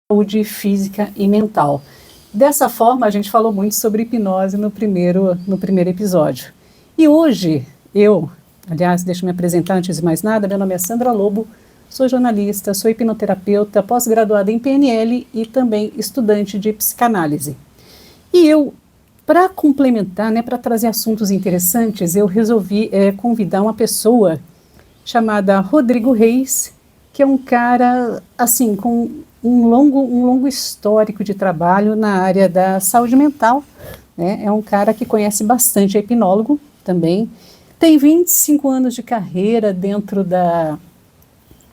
saúde física e mental. Dessa forma, a gente falou muito sobre hipnose no primeiro episódio. E hoje, aliás, deixa eu me apresentar antes de mais nada, meu nome é Sandra Lobo, sou jornalista, sou hipnoterapeuta, pós-graduada em PNL e também estudante de psicanálise. E eu, para complementar, para trazer assuntos interessantes, eu resolvi convidar uma pessoa chamada Rodrigo Reis, que é um cara, assim, com um longo histórico de trabalho na área da saúde mental, né? É um cara que conhece bastante, é hipnólogo também, tem 25 anos de carreira dentro da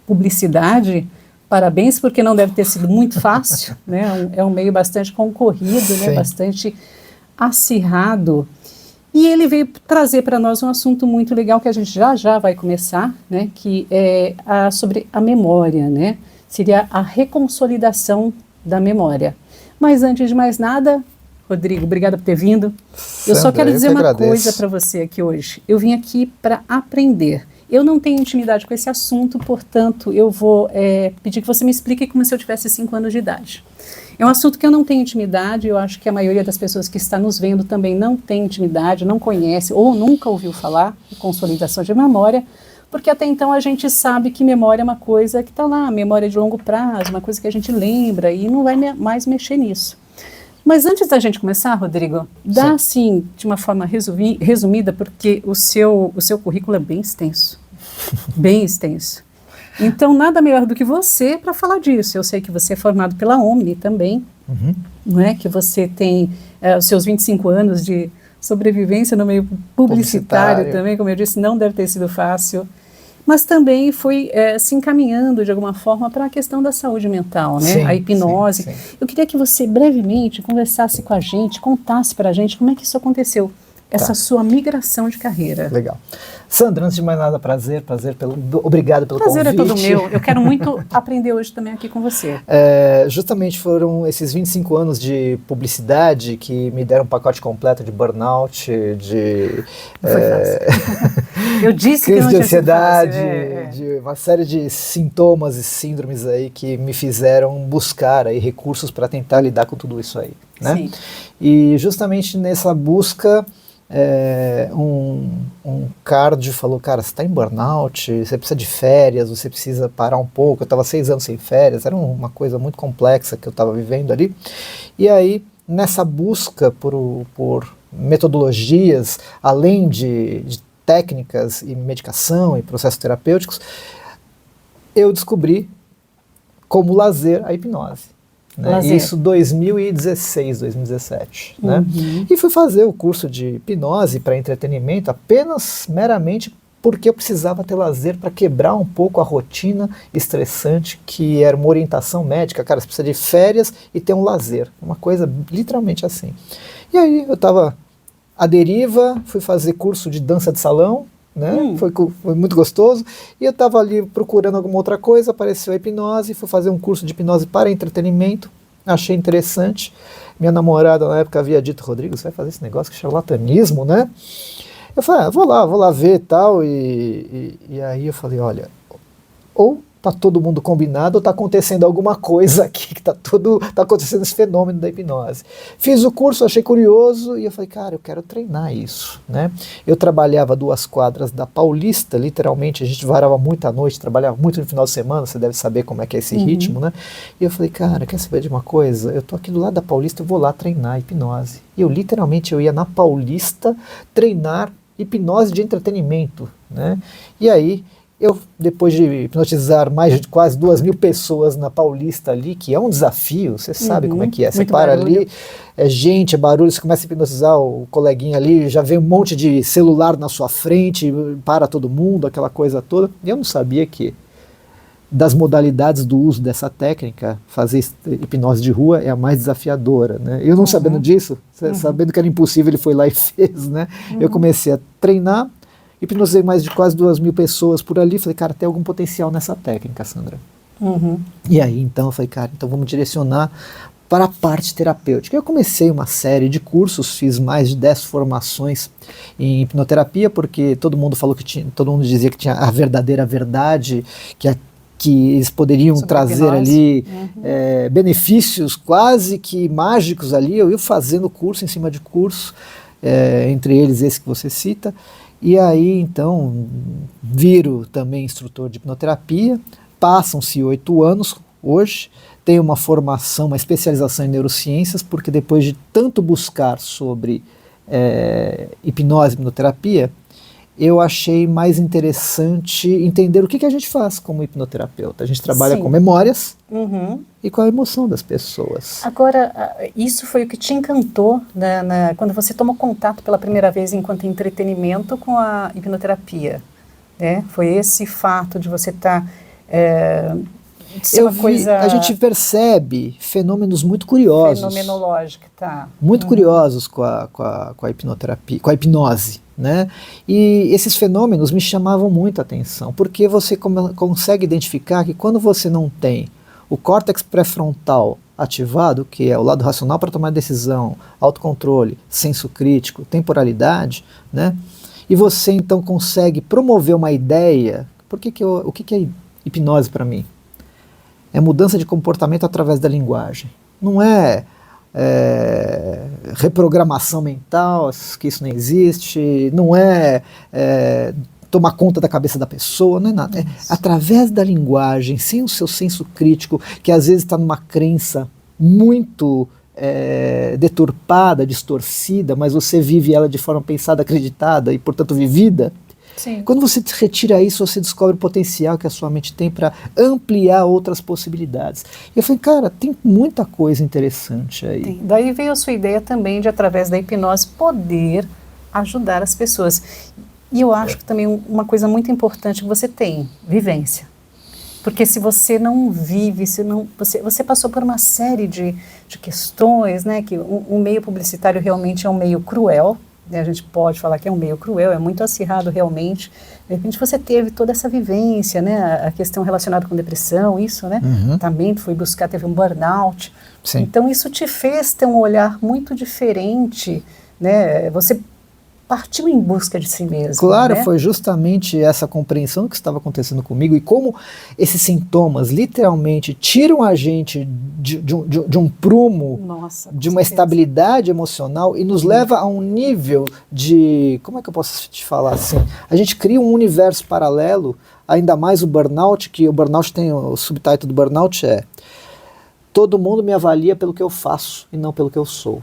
publicidade. Parabéns, porque não deve ter sido muito fácil, né? É um meio bastante concorrido, né? Bastante acirrado. E ele veio trazer para nós um assunto muito legal que a gente já vai começar, né? Que é sobre a memória, né? Seria a reconsolidação da memória. Mas antes de mais nada, Rodrigo, obrigada por ter vindo. Sandra, eu só quero dizer uma coisa para você aqui hoje. Eu vim aqui para aprender. Eu não tenho intimidade com esse assunto, portanto, eu vou pedir que você me explique como se eu tivesse 5 anos de idade. É um assunto que eu não tenho intimidade, eu acho que a maioria das pessoas que está nos vendo também não tem intimidade, não conhece ou nunca ouviu falar de consolidação de memória, porque até então a gente sabe que memória é uma coisa que está lá, memória de longo prazo, uma coisa que a gente lembra e não vai mais mexer nisso. Mas antes da gente começar, Rodrigo, dá assim, de uma forma resumida, porque o seu currículo é bem extenso, bem extenso. Então, nada melhor do que você para falar disso. Eu sei que você é formado pela Omni também, não é? Que você tem os seus 25 anos de sobrevivência no meio publicitário também, como eu disse, não deve ter sido fácil. Mas também foi se encaminhando de alguma forma para a questão da saúde mental, né? A hipnose. Eu queria que você brevemente conversasse com a gente, contasse para a gente como é que isso aconteceu, essa sua migração de carreira. Legal. Sandra, antes de mais nada, obrigado pelo convite. Prazer é todo meu. Eu quero muito aprender hoje também aqui com você. Justamente foram esses 25 anos de publicidade que me deram um pacote completo de burnout, de eu disse crise que não de tinha ansiedade, de uma série de sintomas e síndromes aí que me fizeram buscar aí recursos para tentar lidar com tudo isso aí, né? Sim. E justamente nessa busca, um cardio falou, cara, você está em burnout, você precisa de férias, você precisa parar um pouco. Eu estava 6 anos sem férias, era uma coisa muito complexa que eu estava vivendo ali. E aí, nessa busca por metodologias, além de técnicas e medicação e processos terapêuticos, eu descobri como lazer a hipnose. Né? Isso 2016, 2017. Né? E fui fazer o curso de hipnose para entretenimento apenas meramente porque eu precisava ter lazer para quebrar um pouco a rotina estressante que era uma orientação médica. Cara, você precisa de férias e ter um lazer. Uma coisa literalmente assim. E aí eu estava à deriva, fui fazer curso de dança de salão, né? Foi muito gostoso, e eu estava ali procurando alguma outra coisa, apareceu a hipnose, fui fazer um curso de hipnose para entretenimento, achei interessante. Minha namorada na época havia dito, Rodrigo, você vai fazer esse negócio que é charlatanismo, né? Eu falei, vou lá ver e tal, e aí eu falei, olha, ou tá todo mundo combinado, ou tá acontecendo alguma coisa aqui, que tá acontecendo esse fenômeno da hipnose. Fiz o curso, achei curioso, e eu falei, cara, eu quero treinar isso, né? Eu trabalhava 2 quadras da Paulista, literalmente, a gente varava muito à noite, trabalhava muito no final de semana, você deve saber como é que é esse ritmo, né? E eu falei, cara, quer saber de uma coisa? Eu tô aqui do lado da Paulista, eu vou lá treinar hipnose. E eu literalmente ia na Paulista treinar hipnose de entretenimento, né? E aí, eu, depois de hipnotizar mais de quase 2.000 pessoas na Paulista ali, que é um desafio, você sabe como é que é. Você para ali, é gente, é barulho, você começa a hipnotizar o coleguinha ali, já vem um monte de celular na sua frente, para todo mundo, aquela coisa toda. E eu não sabia que das modalidades do uso dessa técnica, fazer hipnose de rua é a mais desafiadora, né? Eu não sabendo disso, sabendo que era impossível, ele foi lá e fez, né? Eu comecei a treinar, hipnotizei mais de quase 2.000 pessoas por ali, falei, cara, tem algum potencial nessa técnica, Sandra. E aí, então, eu falei, cara, então vamos direcionar para a parte terapêutica. Eu comecei uma série de cursos, fiz mais de 10 formações em hipnoterapia, porque todo mundo falou que tinha, todo mundo dizia que tinha a verdadeira verdade, que que eles poderiam Sobre trazer hipnose. ali benefícios quase que mágicos ali. Eu ia fazendo curso em cima de curso, entre eles esse que você cita, e aí então viro também instrutor de hipnoterapia. Passam-se 8 anos hoje, tenho uma formação, uma especialização em neurociências, porque depois de tanto buscar sobre hipnose e hipnoterapia, eu achei mais interessante entender o que a gente faz como hipnoterapeuta. A gente trabalha com memórias e com a emoção das pessoas. Agora, isso foi o que te encantou quando você tomou contato pela primeira vez enquanto entretenimento com a hipnoterapia, né? Foi esse fato de você estar... A gente percebe fenômenos muito curiosos. Fenomenológica, tá. Muito curiosos com a hipnoterapia, com a hipnose, né? E esses fenômenos me chamavam muito a atenção, porque você consegue identificar que quando você não tem o córtex pré-frontal ativado, que é o lado racional para tomar decisão, autocontrole, senso crítico, temporalidade, né? E você então consegue promover uma ideia. O que é hipnose para mim? É mudança de comportamento através da linguagem. Não é reprogramação mental, que isso não existe, não é tomar conta da cabeça da pessoa, não é nada. É através da linguagem, sem o seu senso crítico, que às vezes está numa crença muito deturpada, distorcida, mas você vive ela de forma pensada, acreditada e, portanto, vivida. Sim. Quando você retira isso, você descobre o potencial que a sua mente tem para ampliar outras possibilidades. E eu falei, cara, tem muita coisa interessante aí. Tem. Daí veio a sua ideia também de, através da hipnose, poder ajudar as pessoas. E eu acho que também uma coisa muito importante que você tem, vivência. Porque se você não vive, você passou por uma série de questões, né? Que o meio publicitário realmente é um meio cruel. A gente pode falar que é um meio cruel, é muito acirrado realmente. De repente você teve toda essa vivência, né? A questão relacionada com depressão, isso, né? Também foi buscar, teve um burnout. Sim. Então isso te fez ter um olhar muito diferente, né? Você partiu em busca de si mesmo. Claro, né? Foi justamente essa compreensão que estava acontecendo comigo e como esses sintomas literalmente tiram a gente de um prumo, de uma estabilidade emocional e nos leva a um nível de, como é que eu posso te falar assim? A gente cria um universo paralelo, ainda mais o burnout, que o burnout tem, o subtítulo do burnout é: todo mundo me avalia pelo que eu faço e não pelo que eu sou.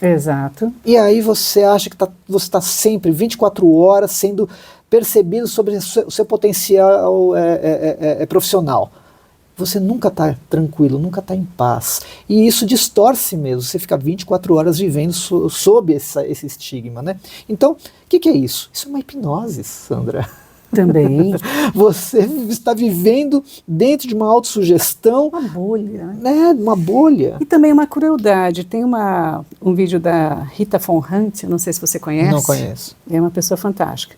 Exato. E aí você acha que você está sempre, 24 horas, sendo percebido sobre o seu potencial profissional. Você nunca está tranquilo, nunca está em paz. E isso distorce mesmo, você fica 24 horas vivendo sob esse estigma, né? Então, o que é isso? Isso é uma hipnose, Sandra. Também. Você está vivendo dentro de uma autossugestão. Uma bolha. Né? Uma bolha. E também uma crueldade. Tem um vídeo da Rita Von Hunt, não sei se você conhece. Não conheço. É uma pessoa fantástica.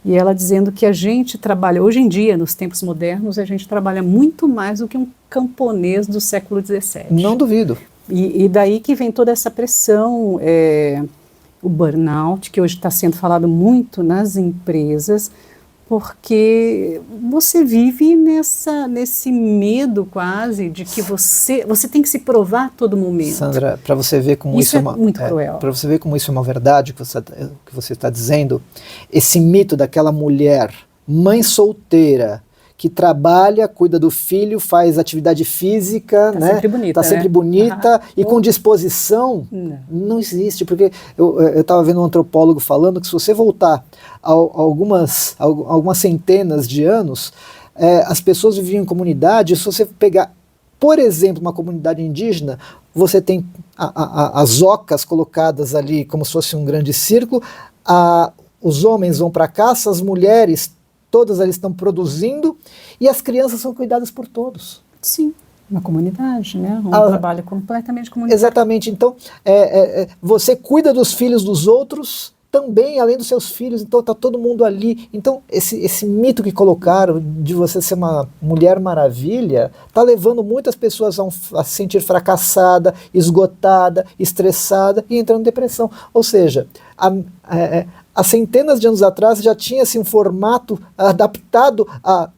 E ela dizendo que a gente trabalha, hoje em dia, nos tempos modernos, a gente trabalha muito mais do que um camponês do século XVII. Não duvido. E daí que vem toda essa pressão, o burnout, que hoje está sendo falado muito nas empresas, porque você vive nesse medo quase de que você tem que se provar a todo momento. Sandra, para você ver como isso é muito cruel. Para você ver como isso é uma verdade que você está dizendo, esse mito daquela mulher, mãe solteira, que trabalha, cuida do filho, faz atividade física, né? Sempre bonita, tá sempre bonita e com disposição, não existe, porque eu estava vendo um antropólogo falando que se você voltar a algumas centenas de anos, as pessoas viviam em comunidade. Se você pegar, por exemplo, uma comunidade indígena, você tem as ocas colocadas ali como se fosse um grande círculo, os homens vão para a caça, as mulheres todas elas estão produzindo e as crianças são cuidadas por todos. Sim, uma comunidade, né? Um trabalho completamente comunitário. Exatamente. Então, você cuida dos filhos dos outros também, além dos seus filhos, então está todo mundo ali. Então, esse mito que colocaram de você ser uma mulher maravilha está levando muitas pessoas a se sentir fracassada, esgotada, estressada e entrando em depressão. Ou seja, há centenas de anos atrás já tinha-se um formato adaptado a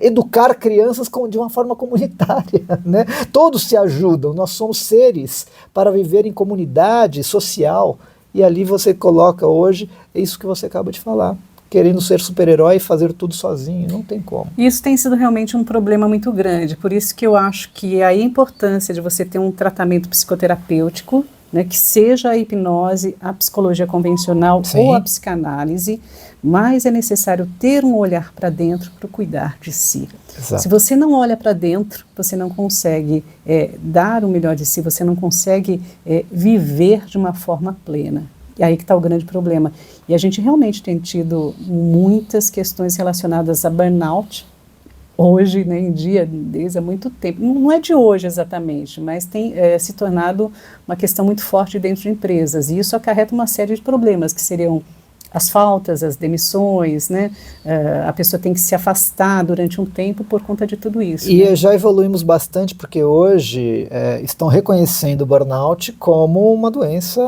educar crianças de uma forma comunitária, né? Todos se ajudam, nós somos seres para viver em comunidade social, e ali você coloca hoje, é isso que você acaba de falar, querendo ser super-herói e fazer tudo sozinho, não tem como. Isso tem sido realmente um problema muito grande, por isso que eu acho que a importância de você ter um tratamento psicoterapêutico, né, que seja a hipnose, a psicologia convencional ou a psicanálise, mas é necessário ter um olhar para dentro para cuidar de si. Exato. Se você não olha para dentro, você não consegue dar o melhor de si, você não consegue viver de uma forma plena. E aí que está o grande problema. E a gente realmente tem tido muitas questões relacionadas a burnout, hoje, né, em dia, desde há muito tempo. Não é de hoje exatamente, mas tem se tornado uma questão muito forte dentro de empresas. E isso acarreta uma série de problemas, que seriam as faltas, as demissões, né? A pessoa tem que se afastar durante um tempo por conta de tudo isso. E né? já evoluímos bastante, porque hoje estão reconhecendo o burnout como uma doença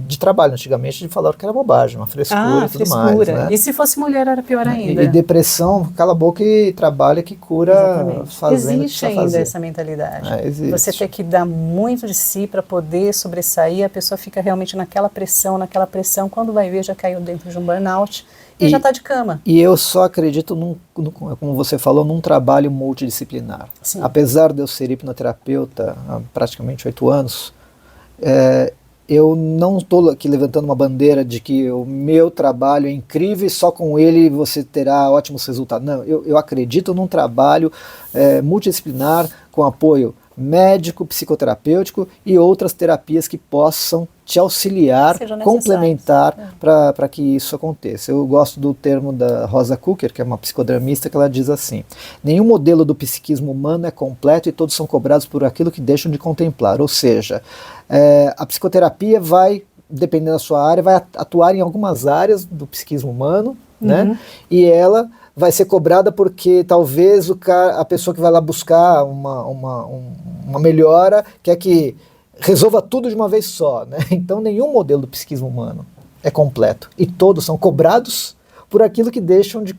de trabalho. Antigamente falaram que era bobagem, uma frescura e tudo mais. Né? E se fosse mulher era pior ainda. E depressão, cala a boca e trabalha que cura. Exatamente. Fazendo Existe ainda essa mentalidade. Existe. Você tem que dar muito de si para poder sobressair, a pessoa fica realmente naquela pressão, quando vai ver já caiu dentro de um burnout e já está de cama. E eu só acredito, como você falou, num trabalho multidisciplinar. Sim. Apesar de eu ser hipnoterapeuta há praticamente 8 anos, eu não estou aqui levantando uma bandeira de que o meu trabalho é incrível e só com ele você terá ótimos resultados. Não, eu acredito num trabalho multidisciplinar com apoio médico, psicoterapêutico e outras terapias que possam te auxiliar, complementar para que isso aconteça. Eu gosto do termo da Rosa Cooker, que é uma psicodramista, que ela diz assim: nenhum modelo do psiquismo humano é completo e todos são cobrados por aquilo que deixam de contemplar. Ou seja, a psicoterapia vai, dependendo da sua área, vai atuar em algumas áreas do psiquismo humano, né? E ela vai ser cobrada porque talvez a pessoa que vai lá buscar uma melhora quer que resolva tudo de uma vez só, né? Então nenhum modelo do psiquismo humano é completo e todos são cobrados por aquilo que deixam de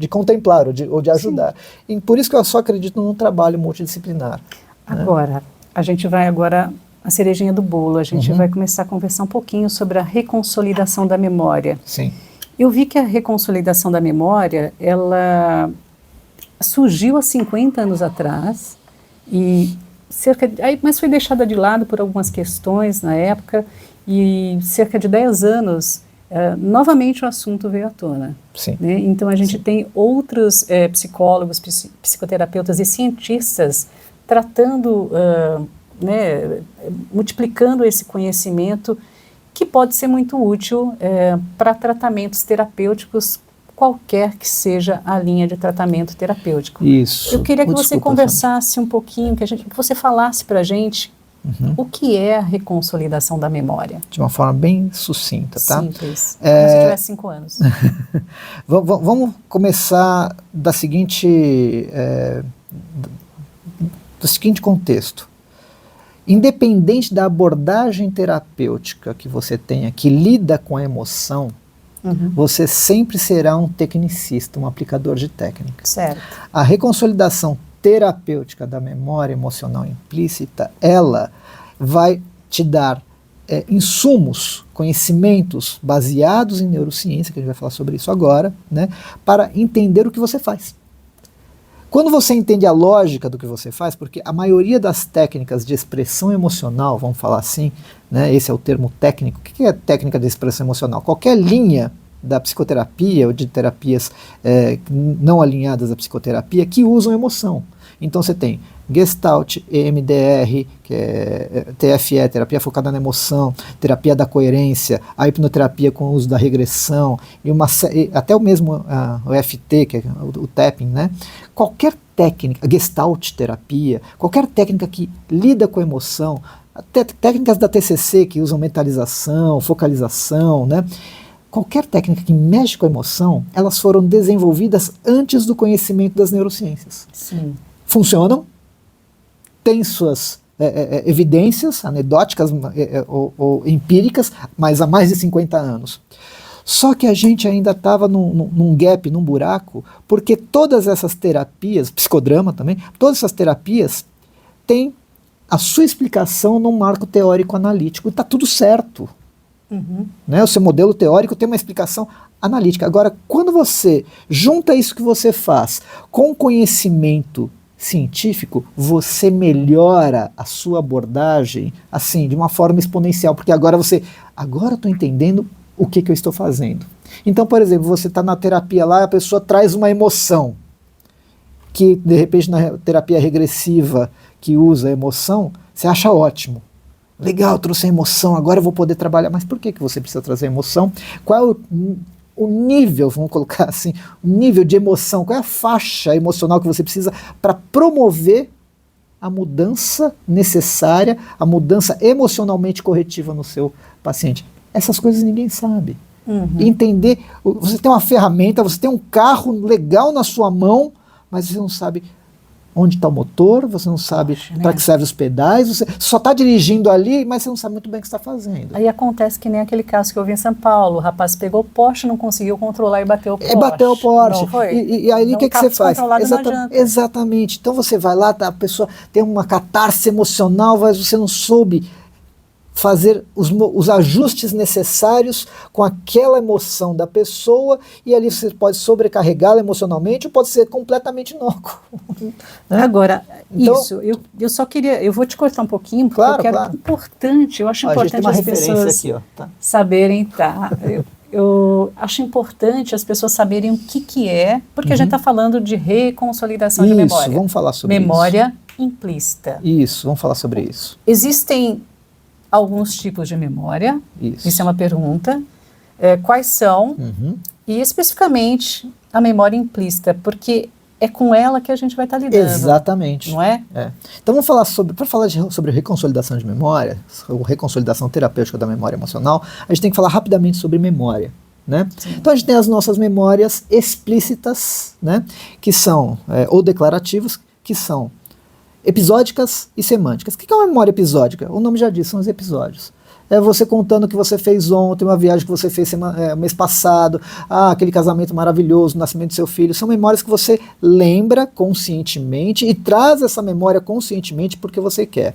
contemplar ou de ajudar. E por isso que eu só acredito num trabalho multidisciplinar. Agora, né? A gente vai a cerejinha do bolo, a gente vai começar a conversar um pouquinho sobre a reconsolidação da memória. Sim. Eu vi que a reconsolidação da memória, ela surgiu há 50 anos atrás, mas foi deixada de lado por algumas questões na época, e cerca de 10 anos, novamente o assunto veio à tona. Sim. Né? Então a gente tem outros psicólogos, psicoterapeutas e cientistas tratando, multiplicando esse conhecimento, que pode ser muito útil para tratamentos terapêuticos, qualquer que seja a linha de tratamento terapêutico. Isso. Eu queria que você conversasse um pouquinho, que você falasse para a gente o que é a reconsolidação da memória. De uma forma bem sucinta, tá? Simples, como se tivesse 5 anos. Vamos começar do seguinte contexto. Independente da abordagem terapêutica que você tenha, que lida com a emoção, você sempre será um tecnicista, um aplicador de técnica. Certo. A reconsolidação terapêutica da memória emocional implícita, ela vai te dar insumos, conhecimentos baseados em neurociência, que a gente vai falar sobre isso agora, né, para entender o que você faz. Quando você entende a lógica do que você faz, porque a maioria das técnicas de expressão emocional, vamos falar assim, né, esse é o termo técnico. O que é técnica de expressão emocional? Qualquer linha da psicoterapia ou de terapias não alinhadas à psicoterapia que usam emoção. Então você tem Gestalt, EMDR, que é TFE, terapia focada na emoção, terapia da coerência, a hipnoterapia com o uso da regressão, e até o mesmo o FT, que é o tapping, né? Qualquer técnica, Gestalt terapia, qualquer técnica que lida com a emoção, até técnicas da TCC que usam mentalização, focalização, né? Qualquer técnica que mexe com a emoção, elas foram desenvolvidas antes do conhecimento das neurociências. Sim. Funcionam, têm suas evidências anedóticas ou empíricas, mas há mais de 50 anos. Só que a gente ainda estava num gap, num buraco, porque todas essas terapias, psicodrama também, todas essas terapias têm a sua explicação num marco teórico analítico. Está tudo certo. Né? O seu modelo teórico tem uma explicação analítica. Agora, quando você junta isso que você faz com conhecimento científico, você melhora a sua abordagem assim, de uma forma exponencial, porque agora eu estou entendendo o que eu estou fazendo. Então, por exemplo, você está na terapia lá, a pessoa traz uma emoção, que de repente na terapia regressiva que usa a emoção, você acha ótimo. Legal, trouxe a emoção, agora eu vou poder trabalhar. Mas por que você precisa trazer emoção? Qual é o nível, vamos colocar assim, o nível de emoção, qual é a faixa emocional que você precisa para promover a mudança necessária, a mudança emocionalmente corretiva no seu paciente? Essas coisas ninguém sabe. Entender, você tem uma ferramenta, você tem um carro legal na sua mão, mas você não sabe onde está o motor, você não sabe para que servem os pedais, você só está dirigindo ali, mas você não sabe muito bem o que está fazendo. Aí acontece que nem aquele caso que eu vi em São Paulo, o rapaz pegou o Porsche, não conseguiu controlar e bateu o Porsche. Bateu o Porsche. Não foi? E aí o que você faz? Exatamente. Então você vai lá, a pessoa tem uma catarse emocional, mas você não soube fazer os ajustes necessários com aquela emoção da pessoa, e ali você pode sobrecarregá-la emocionalmente ou pode ser completamente inócuo. Né? Agora, então, eu só queria, eu vou te cortar um pouquinho, porque eu quero importante, eu acho importante as pessoas aqui, saberem, eu acho importante as pessoas saberem o que é, porque a gente está falando de reconsolidação de memória. Isso, vamos falar sobre memória implícita. Isso, vamos falar sobre isso. Existem alguns tipos de memória, isso é uma pergunta. Quais são? E especificamente a memória implícita, porque é com ela que a gente vai estar lidando. Exatamente. Não é? Então vamos falar para falar sobre reconsolidação de memória, ou reconsolidação terapêutica da memória emocional, a gente tem que falar rapidamente sobre memória. Né? Então a gente tem as nossas memórias explícitas, né? Que são, ou declarativas, que são episódicas e semânticas. O que é uma memória episódica? O nome já diz, são os episódios. É você contando o que você fez ontem, uma viagem que você fez mês passado, aquele casamento maravilhoso, o nascimento do seu filho. São memórias que você lembra conscientemente e traz essa memória conscientemente porque você quer.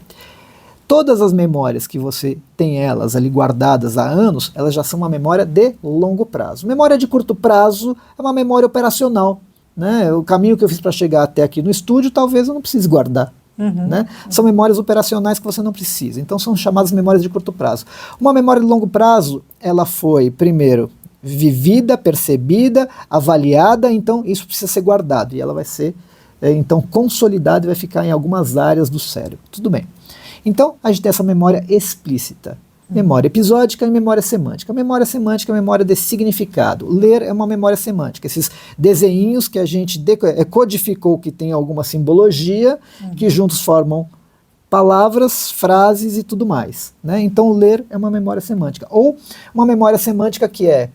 Todas as memórias que você tem elas ali guardadas há anos, elas já são uma memória de longo prazo. Memória de curto prazo é uma memória operacional. Né? O caminho que eu fiz para chegar até aqui no estúdio, talvez eu não precise guardar. Né? São memórias operacionais que você não precisa. Então são chamadas memórias de curto prazo. Uma memória de longo prazo, ela foi, primeiro, vivida, percebida, avaliada, então isso precisa ser guardado. E ela vai ser, então, consolidada e vai ficar em algumas áreas do cérebro. Tudo bem. Então, a gente tem essa memória explícita. Memória episódica e memória semântica. Memória semântica é memória de significado. Ler é uma memória semântica. Esses desenhinhos que a gente codificou que tem alguma simbologia, que juntos formam palavras, frases e tudo mais. Né? Então, ler é uma memória semântica. Ou uma memória semântica que é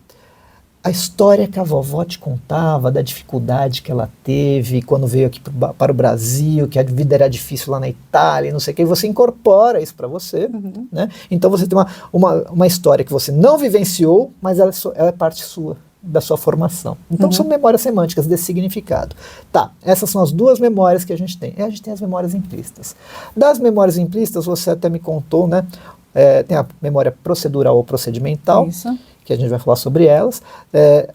a história que a vovó te contava, da dificuldade que ela teve quando veio aqui para o Brasil, que a vida era difícil lá na Itália, não sei o que, e você incorpora isso para você. Né? Então você tem uma história que você não vivenciou, mas ela é parte sua, da sua formação. Então são memórias semânticas de significado. Tá, essas são as duas memórias que a gente tem. E a gente tem as memórias implícitas. Das memórias implícitas, você até me contou, né? Tem a memória procedural ou procedimental. Isso. Que a gente vai falar sobre elas,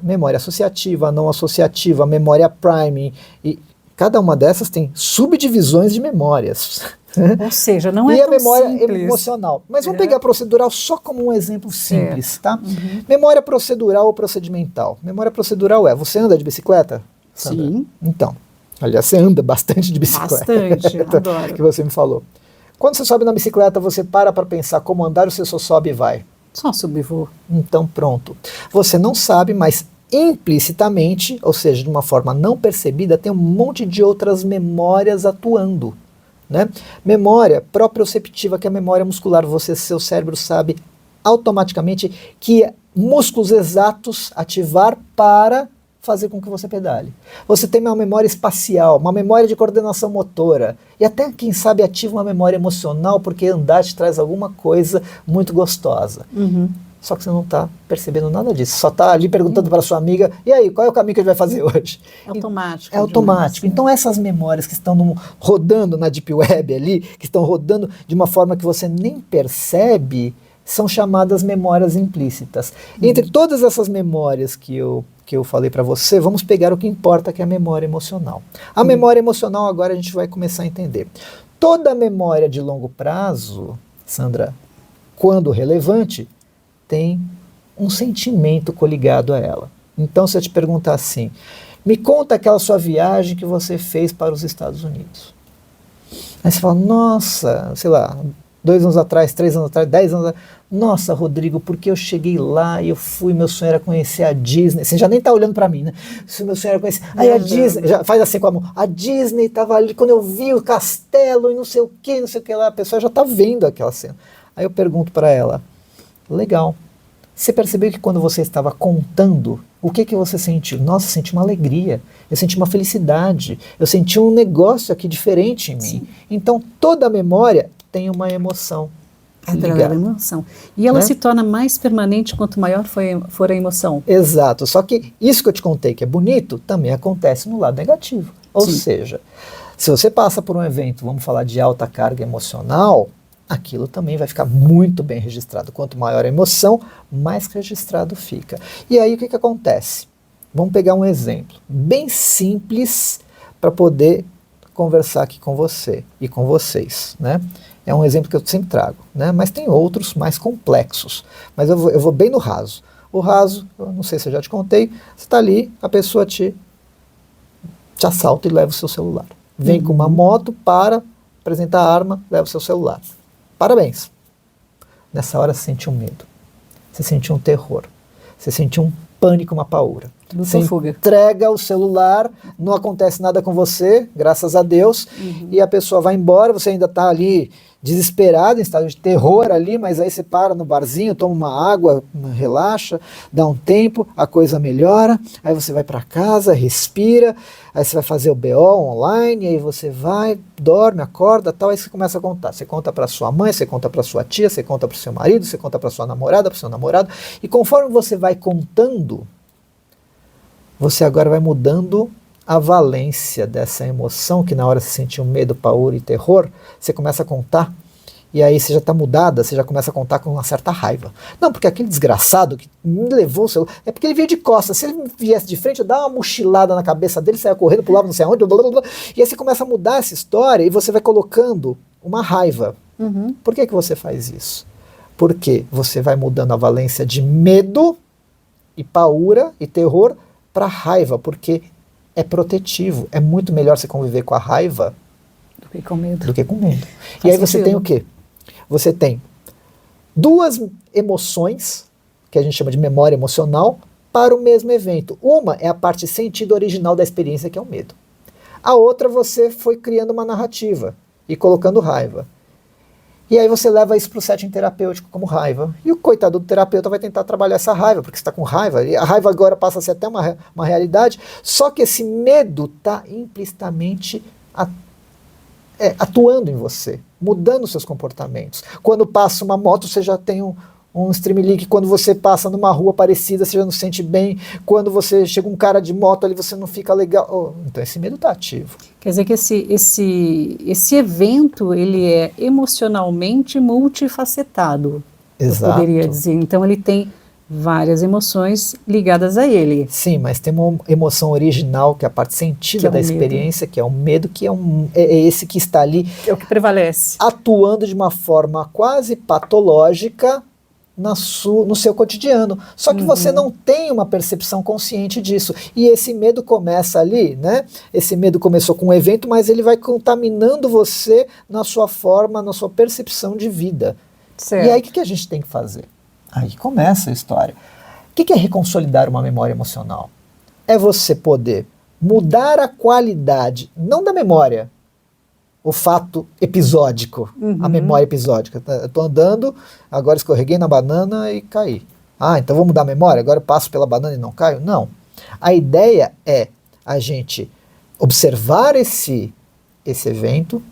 memória associativa, não associativa, memória priming, e cada uma dessas tem subdivisões de memórias. Ou seja, não é tão simples. E a memória emocional. Mas vamos pegar a procedural só como um exemplo simples, tá? Memória procedural ou procedimental. Memória procedural você anda de bicicleta, Sandra? Sim. Então, aliás, você anda bastante de bicicleta. Bastante, adoro. Que você me falou. Quando você sobe na bicicleta, você para pensar como andar, você só sobe e vai. Só subir e voa. Então pronto. Você não sabe, mas implicitamente, ou seja, de uma forma não percebida, tem um monte de outras memórias atuando. Né? Memória proprioceptiva, que é a memória muscular. Seu cérebro sabe automaticamente que músculos exatos ativar para fazer com que você pedale. Você tem uma memória espacial, uma memória de coordenação motora e até, quem sabe, ativa uma memória emocional porque andar te traz alguma coisa muito gostosa. Só que você não está percebendo nada disso. Só está ali perguntando para sua amiga, e aí, qual é o caminho que a gente vai fazer hoje? É automático. É automático. Então essas memórias que estão rodando na Deep Web ali, que estão rodando de uma forma que você nem percebe, são chamadas memórias implícitas. Entre todas essas memórias que eu falei para você, vamos pegar o que importa, que é a memória emocional. A memória emocional agora a gente vai começar a entender. Toda memória de longo prazo, Sandra, quando relevante, tem um sentimento coligado a ela. Então, se eu te perguntar assim, me conta aquela sua viagem que você fez para os Estados Unidos. Aí você fala, nossa, sei lá, 2 anos atrás, 3 anos atrás, 10 anos atrás. Nossa, Rodrigo, porque eu cheguei lá e eu fui, meu sonho era conhecer a Disney. Você já nem tá olhando para mim, né? Meu sonho era conhecer. Aí a Disney, já faz assim com a mão. A Disney tava ali, quando eu vi o castelo e não sei o que lá, a pessoa já tá vendo aquela cena. Aí eu pergunto para ela, legal. Você percebeu que quando você estava contando, o que você sentiu? Nossa, eu senti uma alegria, eu senti uma felicidade, eu senti um negócio aqui diferente em mim. Sim. Então, toda a memória tem uma emoção ligada. Emoção. E ela se torna mais permanente quanto maior for a emoção. Exato. Só que isso que eu te contei, que é bonito, também acontece no lado negativo. Ou seja, se você passa por um evento, vamos falar de alta carga emocional, aquilo também vai ficar muito bem registrado. Quanto maior a emoção, mais registrado fica. E aí o que acontece? Vamos pegar um exemplo bem simples para poder conversar aqui com você e com vocês, né? É um exemplo que eu sempre trago, né? Mas tem outros mais complexos. Mas eu vou bem no raso. O raso, eu não sei se eu já te contei, você está ali, a pessoa te assalta e leva o seu celular. Vem com uma moto, apresenta a arma, leva o seu celular. Parabéns. Nessa hora você sentiu um medo, você sentiu um terror, você sentiu um pânico, uma paura. Você entrega o celular, não acontece nada com você, graças a Deus, e a pessoa vai embora, você ainda está ali desesperado, em estado de terror ali, mas aí você para no barzinho, toma uma água, relaxa, dá um tempo, a coisa melhora, aí você vai para casa, respira, aí você vai fazer o BO online, aí você vai, dorme, acorda, tal, aí você começa a contar. Você conta para sua mãe, você conta para sua tia, você conta para o seu marido, você conta para sua namorada, para o seu namorado, e conforme você vai contando, você agora vai mudando a valência dessa emoção, que na hora você sentiu medo, paura e terror, você começa a contar, e aí você já está mudada, você já começa a contar com uma certa raiva. Não, porque aquele desgraçado que me levou o celular, é porque ele veio de costas, se ele viesse de frente, eu dava uma mochilada na cabeça dele, saia correndo, pulava não sei aonde, blá, blá, blá, e aí você começa a mudar essa história, e você vai colocando uma raiva. Por que você faz isso? Porque você vai mudando a valência de medo, e paura, e terror, para raiva, porque é protetivo. É muito melhor você conviver com a raiva do que com medo. E aí você tem o quê? Você tem 2 emoções, que a gente chama de memória emocional, para o mesmo evento. Uma é a parte sentido original da experiência, que é o medo. A outra você foi criando uma narrativa e colocando raiva. E aí você leva isso para o setting terapêutico como raiva. E o coitado do terapeuta vai tentar trabalhar essa raiva, porque você está com raiva. E a raiva agora passa a ser até uma realidade. Só que esse medo está implicitamente atuando em você, mudando os seus comportamentos. Quando passa uma moto, você já tem um stream link. Quando você passa numa rua parecida, você já não se sente bem. Quando você chega um cara de moto ali, você não fica legal. Então esse medo está ativo. Quer dizer que esse evento, ele é emocionalmente multifacetado. Exato. Eu poderia dizer. Então ele tem várias emoções ligadas a ele. Sim, mas tem uma emoção original, que é a parte sentida da experiência, que é o medo, que é esse que está ali. É o que prevalece. Atuando de uma forma quase patológica no seu cotidiano. Só que você não tem uma percepção consciente disso. E esse medo começa ali, né? Esse medo começou com um evento, mas ele vai contaminando você na sua forma, na sua percepção de vida. Certo. E aí o que a gente tem que fazer? Aí começa a história. O que é reconsolidar uma memória emocional? É você poder mudar a qualidade, não da memória, o fato episódico, a memória episódica. Eu estou andando, agora escorreguei na banana e caí. Ah, então vou mudar a memória? Agora eu passo pela banana e não caio? Não. A ideia é a gente observar esse evento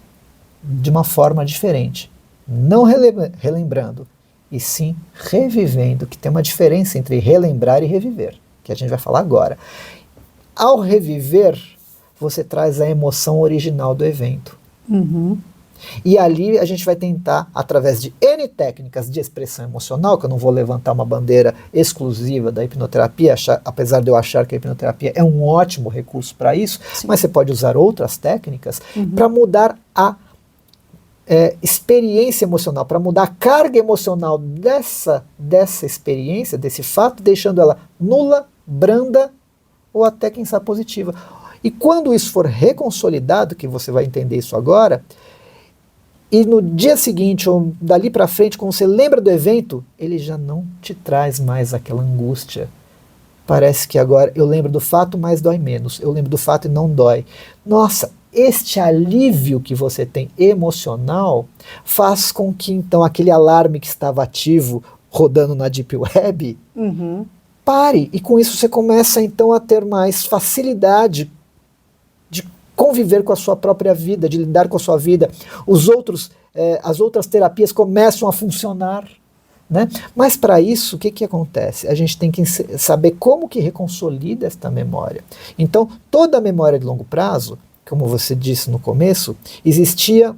de uma forma diferente, não relembrando, e sim revivendo, que tem uma diferença entre relembrar e reviver, que a gente vai falar agora. Ao reviver, você traz a emoção original do evento. Uhum. E ali a gente vai tentar, através de N técnicas de expressão emocional, que eu não vou levantar uma bandeira exclusiva da hipnoterapia, apesar de eu achar que a hipnoterapia é um ótimo recurso para isso, sim, mas você pode usar outras técnicas para mudar a experiência emocional, para mudar a carga emocional dessa experiência, desse fato, deixando ela nula, branda ou até, quem sabe, positiva. E quando isso for reconsolidado, que você vai entender isso agora, e no dia seguinte, ou dali para frente, quando você lembra do evento, ele já não te traz mais aquela angústia. Parece que agora eu lembro do fato, mas dói menos. Eu lembro do fato e não dói. Nossa, este alívio que você tem emocional faz com que, então, aquele alarme que estava ativo, rodando na Deep Web, pare. E com isso você começa, então, a ter mais facilidade de conviver com a sua própria vida, de lidar com a sua vida. As outras terapias começam a funcionar, né? Mas para isso, o que acontece? A gente tem que saber como que reconsolida esta memória. Então, toda a memória de longo prazo, como você disse no começo, existia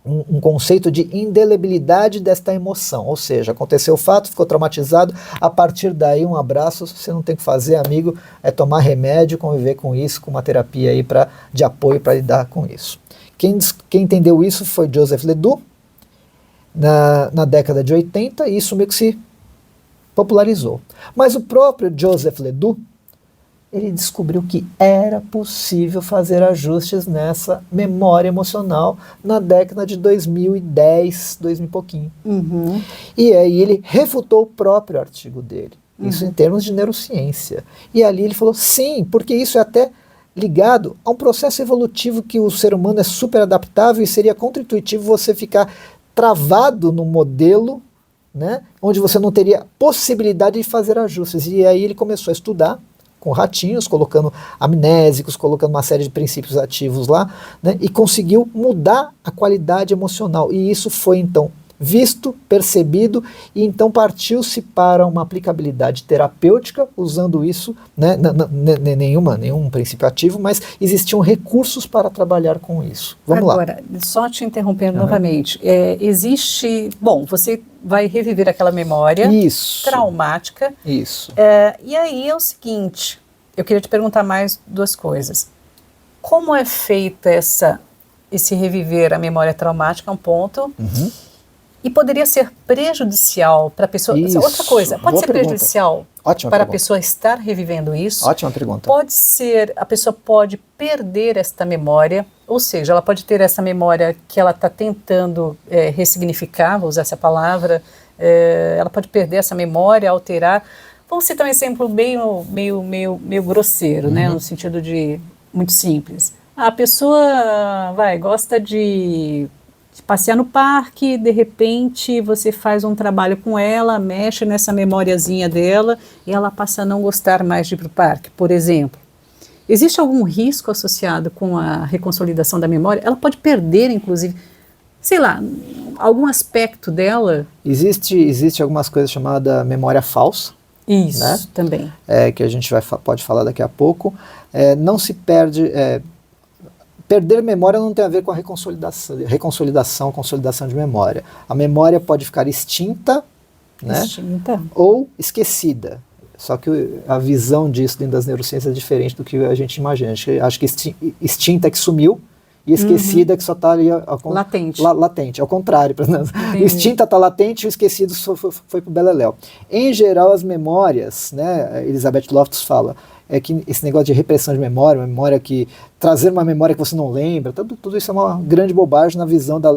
um conceito de indelebilidade desta emoção, ou seja, aconteceu o fato, ficou traumatizado, a partir daí um abraço, você não tem o que fazer, amigo, é tomar remédio, conviver com isso, com uma terapia aí de apoio para lidar com isso. Quem entendeu isso foi Joseph Ledoux, na década de 80, e isso meio que se popularizou. Mas o próprio Joseph Ledoux, ele descobriu que era possível fazer ajustes nessa memória emocional na década de 2010, 2000 e pouquinho. E aí ele refutou o próprio artigo dele, isso em termos de neurociência. E ali ele falou, sim, porque isso é até ligado a um processo evolutivo que o ser humano é super adaptável e seria contra-intuitivo você ficar travado no modelo, né, onde você não teria possibilidade de fazer ajustes. E aí ele começou a estudar com ratinhos, colocando amnésicos, colocando uma série de princípios ativos lá, né, e conseguiu mudar a qualidade emocional. E isso foi, então, visto, percebido, e então partiu-se para uma aplicabilidade terapêutica, usando isso, né, nenhum princípio ativo, mas existiam recursos para trabalhar com isso. Vamos lá. Agora, só te interrompendo novamente, bom, você vai reviver aquela memória traumática. Isso. E aí é o seguinte, eu queria te perguntar mais duas coisas. Como é feita esse reviver a memória traumática, um ponto, e poderia ser prejudicial para a pessoa... Isso. Outra coisa, pode ser prejudicial para a pessoa estar revivendo isso? Ótima pergunta. Pode ser, a pessoa pode perder esta memória, ou seja, ela pode ter essa memória que ela está tentando ressignificar, vou usar essa palavra, ela pode perder essa memória, alterar. Vamos citar um exemplo meio grosseiro, né, no sentido de muito simples. A pessoa gosta de passear no parque, de repente você faz um trabalho com ela, mexe nessa memoriazinha dela e ela passa a não gostar mais de ir para o parque, por exemplo. Existe algum risco associado com a reconsolidação da memória? Ela pode perder, inclusive, sei lá, algum aspecto dela? Existe algumas coisas chamadas memória falsa. Isso, né? Também. Que a gente pode falar daqui a pouco. Não se perde... Perder memória não tem a ver com a consolidação de memória. A memória pode ficar extinta, né? Ou esquecida. Só que a visão disso dentro das neurociências é diferente do que a gente imagina. Acho que extinta é que sumiu e esquecida é que só está ali latente. Latente, ao contrário. Extinta está latente e o esquecido foi para o beleléu. Em geral, as memórias, né, Elizabeth Loftus fala, que esse negócio de repressão de memória, trazer uma memória que você não lembra, tudo isso é uma grande bobagem na visão da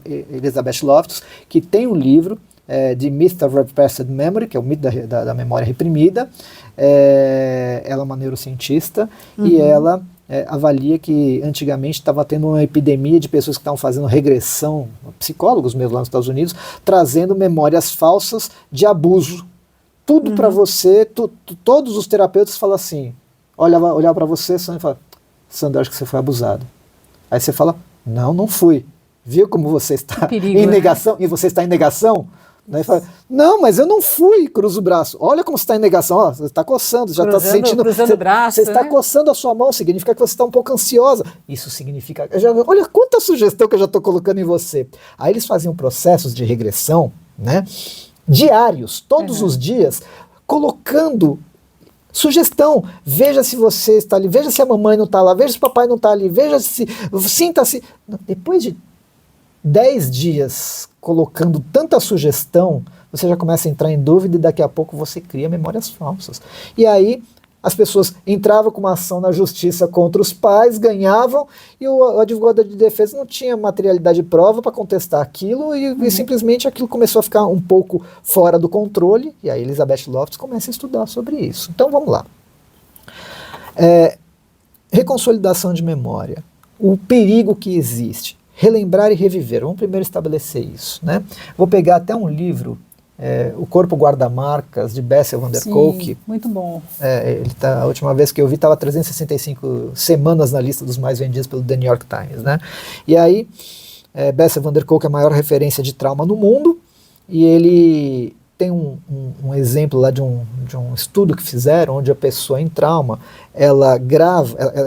Elizabeth Loftus, que tem um livro, The Myth of Repressed Memory, que é o mito da memória reprimida. Ela é uma neurocientista e ela avalia que antigamente estava tendo uma epidemia de pessoas que estavam fazendo regressão, psicólogos mesmo lá nos Estados Unidos, trazendo memórias falsas de abuso tudo para você, todos os terapeutas falam assim, olhava para você, Sandra, e fala, Sandra, acho que você foi abusado. Aí você fala, não fui. Viu como você está perigo, em negação? E você está em negação? Daí fala, não, mas eu não fui, cruza o braço. Olha como você está em negação, ó, você está coçando, já está sentindo. Cruzando o braço. Você está coçando a sua mão, significa que você está um pouco ansiosa. Isso significa. Olha quanta sugestão que eu já estou colocando em você. Aí eles faziam processos de regressão, né? Diários, todos os dias, colocando sugestão. Veja se você está ali, veja se a mamãe não está lá, veja se o papai não está ali, veja se. Sinta-se. Depois de 10 dias colocando tanta sugestão, você já começa a entrar em dúvida e daqui a pouco você cria memórias falsas. E aí as pessoas entravam com uma ação na justiça contra os pais, ganhavam, e o advogado de defesa não tinha materialidade de prova para contestar aquilo, e simplesmente aquilo começou a ficar um pouco fora do controle, e aí Elizabeth Loftus começa a estudar sobre isso. Então vamos lá. Reconsolidação de memória. O perigo que existe. Relembrar e reviver. Vamos primeiro estabelecer isso, né? Vou pegar até um livro, O Corpo Guarda-Marcas, de Bessel van der Kolk. Muito bom. A última vez que eu vi estava 365 semanas na lista dos mais vendidos pelo The New York Times, né? E aí, Bessel van der Kolk é a maior referência de trauma no mundo, e ele tem um exemplo lá de um estudo que fizeram, onde a pessoa em trauma, ela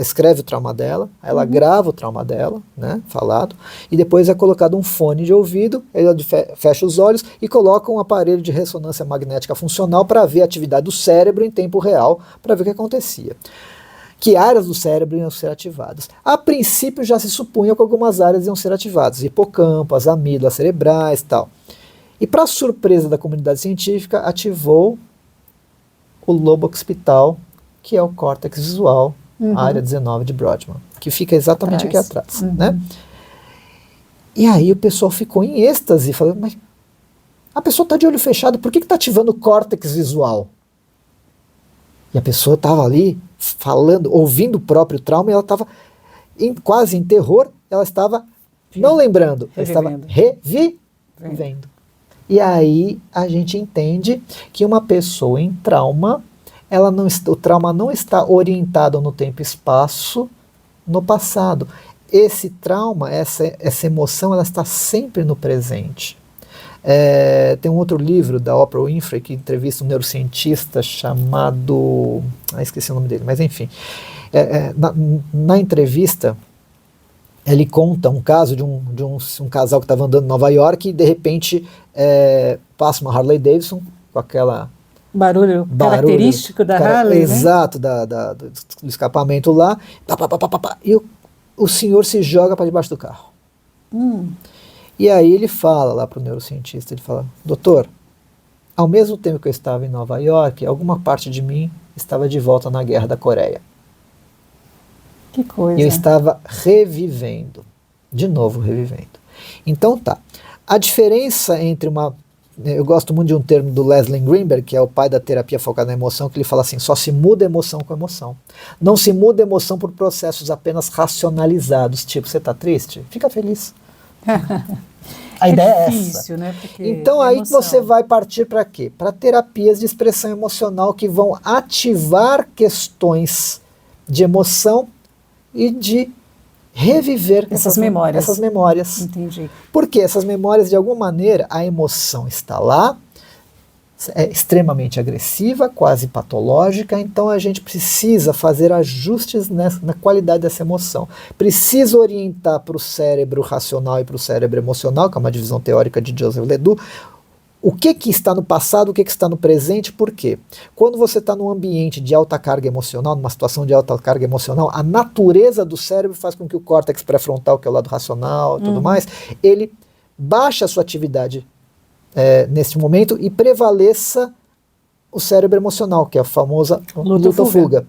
escreve o trauma dela, ela grava o trauma dela, né, falado, e depois é colocado um fone de ouvido, ela fecha os olhos e coloca um aparelho de ressonância magnética funcional para ver a atividade do cérebro em tempo real, para ver o que acontecia. Que áreas do cérebro iam ser ativadas. A princípio já se supunha que algumas áreas iam ser ativadas, hipocampo, as amígdalas cerebrais e tal. E para surpresa da comunidade científica, ativou o lobo occipital, que é o córtex visual, a área 19 de Brodmann, que fica exatamente aqui atrás. Né? E aí o pessoal ficou em êxtase, falando, mas a pessoa está de olho fechado, por que está ativando o córtex visual? E a pessoa estava ali falando, ouvindo o próprio trauma, e ela estava quase em terror, ela estava não lembrando, ela estava revivendo. E aí a gente entende que uma pessoa em trauma, o trauma não está orientado no tempo e espaço no passado. Esse trauma, essa emoção, ela está sempre no presente. Tem um outro livro da Oprah Winfrey que entrevista um neurocientista chamado... esqueci o nome dele, mas enfim. Na entrevista, ele conta um caso de um casal que estava andando em Nova York e de repente passa uma Harley Davidson com aquela barulho característico da Harley, exato, né? do escapamento lá, e o senhor se joga para debaixo do carro. E aí ele fala lá para o neurocientista, ele fala, doutor, ao mesmo tempo que eu estava em Nova York, alguma parte de mim estava de volta na Guerra da Coreia. Que coisa. E eu estava revivendo. De novo revivendo. Então tá. A diferença entre eu gosto muito de um termo do Leslie Greenberg, que é o pai da terapia focada na emoção, que ele fala assim, só se muda emoção com emoção. Não se muda emoção por processos apenas racionalizados, tipo, você está triste? Fica feliz. A ideia é essa. Né? Então aí você vai partir para quê? Para terapias de expressão emocional que vão ativar questões de emoção e de reviver essas memórias. Entendi. Porque essas memórias, de alguma maneira, a emoção está lá, é extremamente agressiva, quase patológica, então a gente precisa fazer ajustes na qualidade dessa emoção. Precisa orientar para o cérebro racional e para o cérebro emocional, que é uma divisão teórica de Joseph Ledoux, o que está no passado, o que está no presente, por quê? Quando você está num ambiente de alta carga emocional, numa situação de alta carga emocional, a natureza do cérebro faz com que o córtex pré-frontal, que é o lado racional e tudo mais, ele baixa a sua atividade neste momento e prevaleça o cérebro emocional, que é a famosa luta-fuga.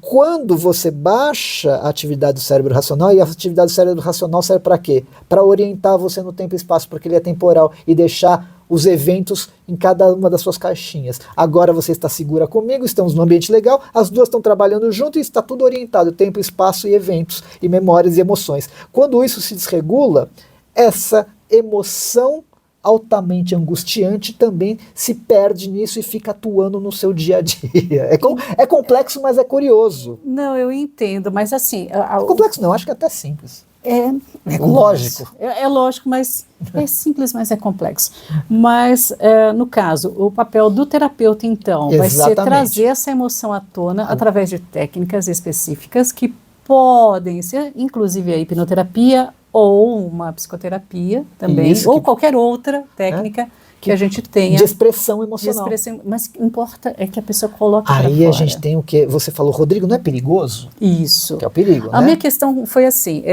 Quando você baixa a atividade do cérebro racional, e a atividade do cérebro racional serve para quê? Para orientar você no tempo e espaço, porque ele é temporal, e deixar os eventos em cada uma das suas caixinhas. Agora você está segura comigo, estamos num ambiente legal, as duas estão trabalhando junto e está tudo orientado, tempo, espaço e eventos, e memórias e emoções. Quando isso se desregula, essa emoção altamente angustiante também se perde nisso e fica atuando no seu dia a dia. É complexo, mas é curioso. Não, eu entendo, mas assim... Complexo não, acho que é até simples. É lógico. É lógico, mas é simples, mas é complexo. Mas, no caso, o papel do terapeuta, então, vai ser trazer essa emoção à tona através de técnicas específicas que podem ser, inclusive, a hipnoterapia ou uma psicoterapia também, ou qualquer outra técnica que a gente tenha. De expressão emocional. Mas o que importa é que a pessoa coloque para fora. Aí a gente tem o que você falou, Rodrigo, não é perigoso? Isso. Que é o perigo, né? A minha questão foi assim,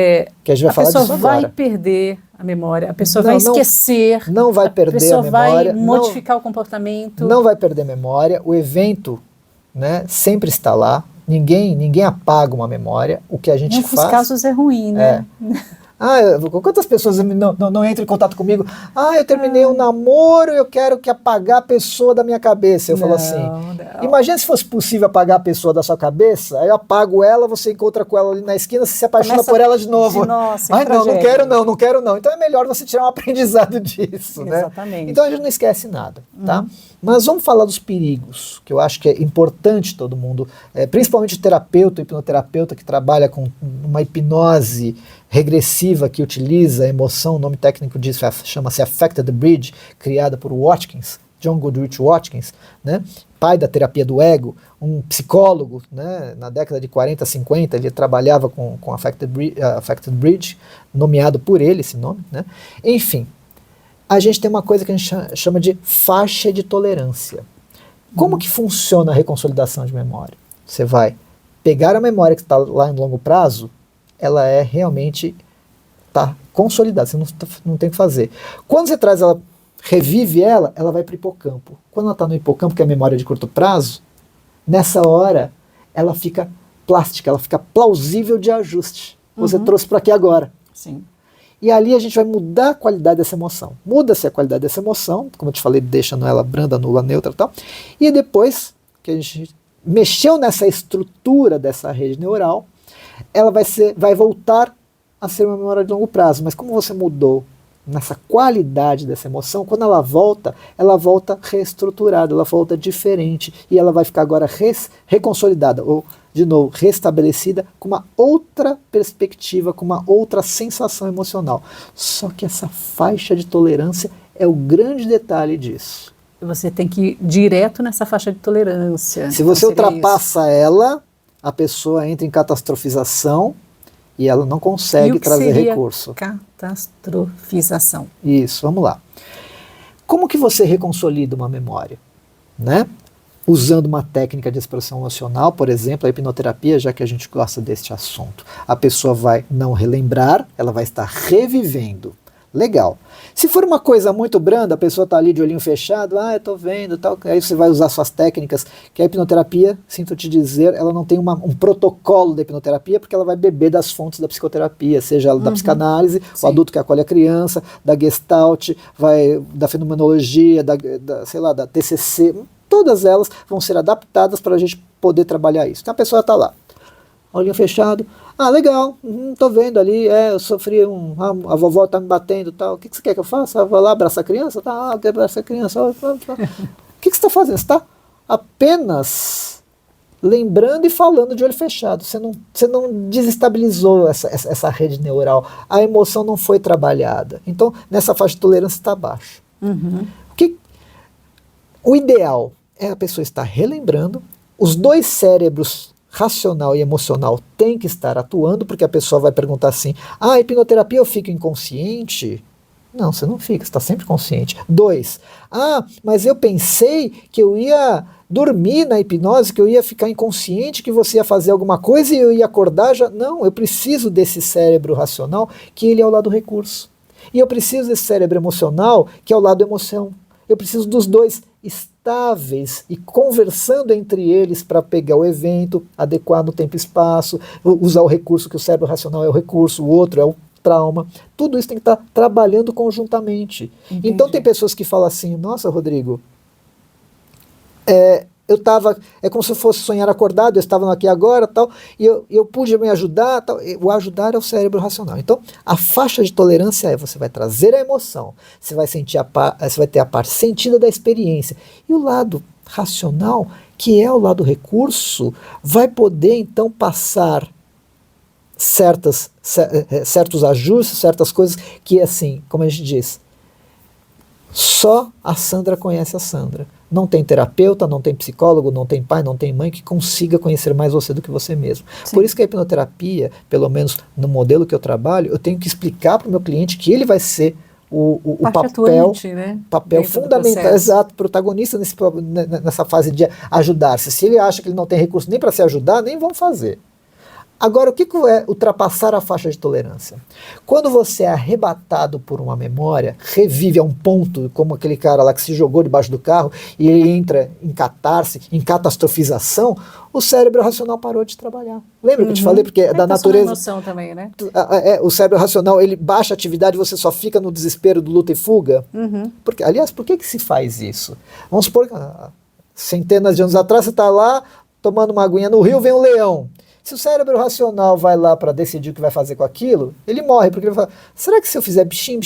que a gente vai falar disso pessoa vai agora. perder a memória, a pessoa vai esquecer. Não vai perder a memória. A pessoa vai modificar o comportamento. Não vai perder a memória, o evento, né, sempre está lá, ninguém apaga uma memória, o que a gente faz... Em alguns casos é ruim, né? Quantas pessoas não entram em contato comigo? Eu terminei um namoro, eu quero que apagar a pessoa da minha cabeça. Eu falo assim, imagina se fosse possível apagar a pessoa da sua cabeça, aí eu apago ela, você encontra com ela ali na esquina, você se apaixona por ela de novo. Nossa, não quero não. Então é melhor você tirar um aprendizado disso, né? Exatamente. Então a gente não esquece nada, tá? Mas vamos falar dos perigos, que eu acho que é importante todo mundo, principalmente o terapeuta, o hipnoterapeuta que trabalha com uma hipnose regressiva que utiliza a emoção, o nome técnico disso chama-se Affected Bridge, criada por Watkins, John Goodrich Watkins, né, pai da terapia do ego, um psicólogo, né, na década de 40, 50, ele trabalhava com Affected Bridge, nomeado por ele esse nome, né. Enfim, a gente tem uma coisa que a gente chama de faixa de tolerância. Como que funciona a reconsolidação de memória? Você vai pegar a memória que está lá em longo prazo, ela realmente está consolidada, você não tem o que fazer. Quando você traz ela, revive ela vai para o hipocampo. Quando ela está no hipocampo, que é a memória de curto prazo, nessa hora ela fica plástica, ela fica plausível de ajuste. Você trouxe para aqui agora. Sim. E ali a gente vai mudar a qualidade dessa emoção. Muda-se a qualidade dessa emoção, como eu te falei, deixando ela branda, nula, neutra e tal. E depois que a gente mexeu nessa estrutura dessa rede neural, ela vai voltar a ser uma memória de longo prazo. Mas como você mudou nessa qualidade dessa emoção, quando ela volta reestruturada, ela volta diferente. E ela vai ficar agora reconsolidada, ou, de novo, restabelecida com uma outra perspectiva, com uma outra sensação emocional. Só que essa faixa de tolerância é o grande detalhe disso. Você tem que ir direto nessa faixa de tolerância. Se você ultrapassa ela, a pessoa entra em catastrofização e ela não consegue trazer recurso. Catastrofização. Isso, vamos lá. Como que você reconsolida uma memória? Né? Usando uma técnica de expressão emocional, por exemplo, a hipnoterapia, já que a gente gosta deste assunto. A pessoa vai não relembrar, ela vai estar revivendo. Legal. Se for uma coisa muito branda, a pessoa está ali de olhinho fechado, eu estou vendo, tal, aí você vai usar suas técnicas, que a hipnoterapia, sinto te dizer, ela não tem um protocolo da hipnoterapia, porque ela vai beber das fontes da psicoterapia, seja ela da psicanálise, o adulto que acolhe a criança, da Gestalt, da fenomenologia, sei lá, da TCC, todas elas vão ser adaptadas para a gente poder trabalhar isso. Então a pessoa está lá, olhinho fechado, legal, tô vendo ali, eu sofri a vovó tá me batendo e tal, o que você quer que eu faça? Eu vou lá abraçar a criança? Eu quero abraçar a criança. O que você está fazendo? Você está apenas lembrando e falando de olho fechado, você não desestabilizou essa rede neural, a emoção não foi trabalhada, então nessa faixa de tolerância está abaixo. O ideal é a pessoa estar relembrando, os dois cérebros racional e emocional tem que estar atuando, porque a pessoa vai perguntar assim, hipnoterapia eu fico inconsciente? Não, você não fica, você está sempre consciente. 2, mas eu pensei que eu ia dormir na hipnose, que eu ia ficar inconsciente, que você ia fazer alguma coisa e eu ia acordar já. Não, eu preciso desse cérebro racional, que ele é o lado recurso. E eu preciso desse cérebro emocional, que é o lado emoção. Eu preciso dos dois estáveis e conversando entre eles para pegar o evento, adequar no tempo e espaço, usar o recurso, que o cérebro racional é o recurso, o outro é o trauma. Tudo isso tem que estar trabalhando conjuntamente. Entendi. Então tem pessoas que falam assim, nossa, Rodrigo, eu estava, é como se eu fosse sonhar acordado, eu estava aqui agora, tal, e eu pude me ajudar, tal. O ajudar é o cérebro racional. Então, a faixa de tolerância é, você vai trazer a emoção, você vai sentir você vai ter a parte sentida da experiência, e o lado racional, que é o lado recurso, vai poder então passar certos ajustes, certas coisas que, assim, como a gente diz, só a Sandra conhece a Sandra. Não tem terapeuta, não tem psicólogo, não tem pai, não tem mãe que consiga conhecer mais você do que você mesmo. Sim. Por isso que a hipnoterapia, pelo menos no modelo que eu trabalho, eu tenho que explicar para o meu cliente que ele vai ser o papel, né? Papel fundamental, exato, protagonista nessa fase de ajudar-se. Se ele acha que ele não tem recurso nem para se ajudar, nem vão fazer. Agora, o que é ultrapassar a faixa de tolerância? Quando você é arrebatado por uma memória, revive a um ponto, como aquele cara lá que se jogou debaixo do carro e ele entra em catarse, em catastrofização, o cérebro racional parou de trabalhar. Lembra que eu te falei? Porque da natureza. Emoção também, né? O cérebro racional, ele baixa a atividade e você só fica no desespero do luta e fuga. Porque, aliás, por que se faz isso? Vamos supor que centenas de anos atrás você está lá tomando uma aguinha no rio, vem um leão. Se o cérebro racional vai lá para decidir o que vai fazer com aquilo, ele morre, porque ele fala, será que se eu fizer bichinho,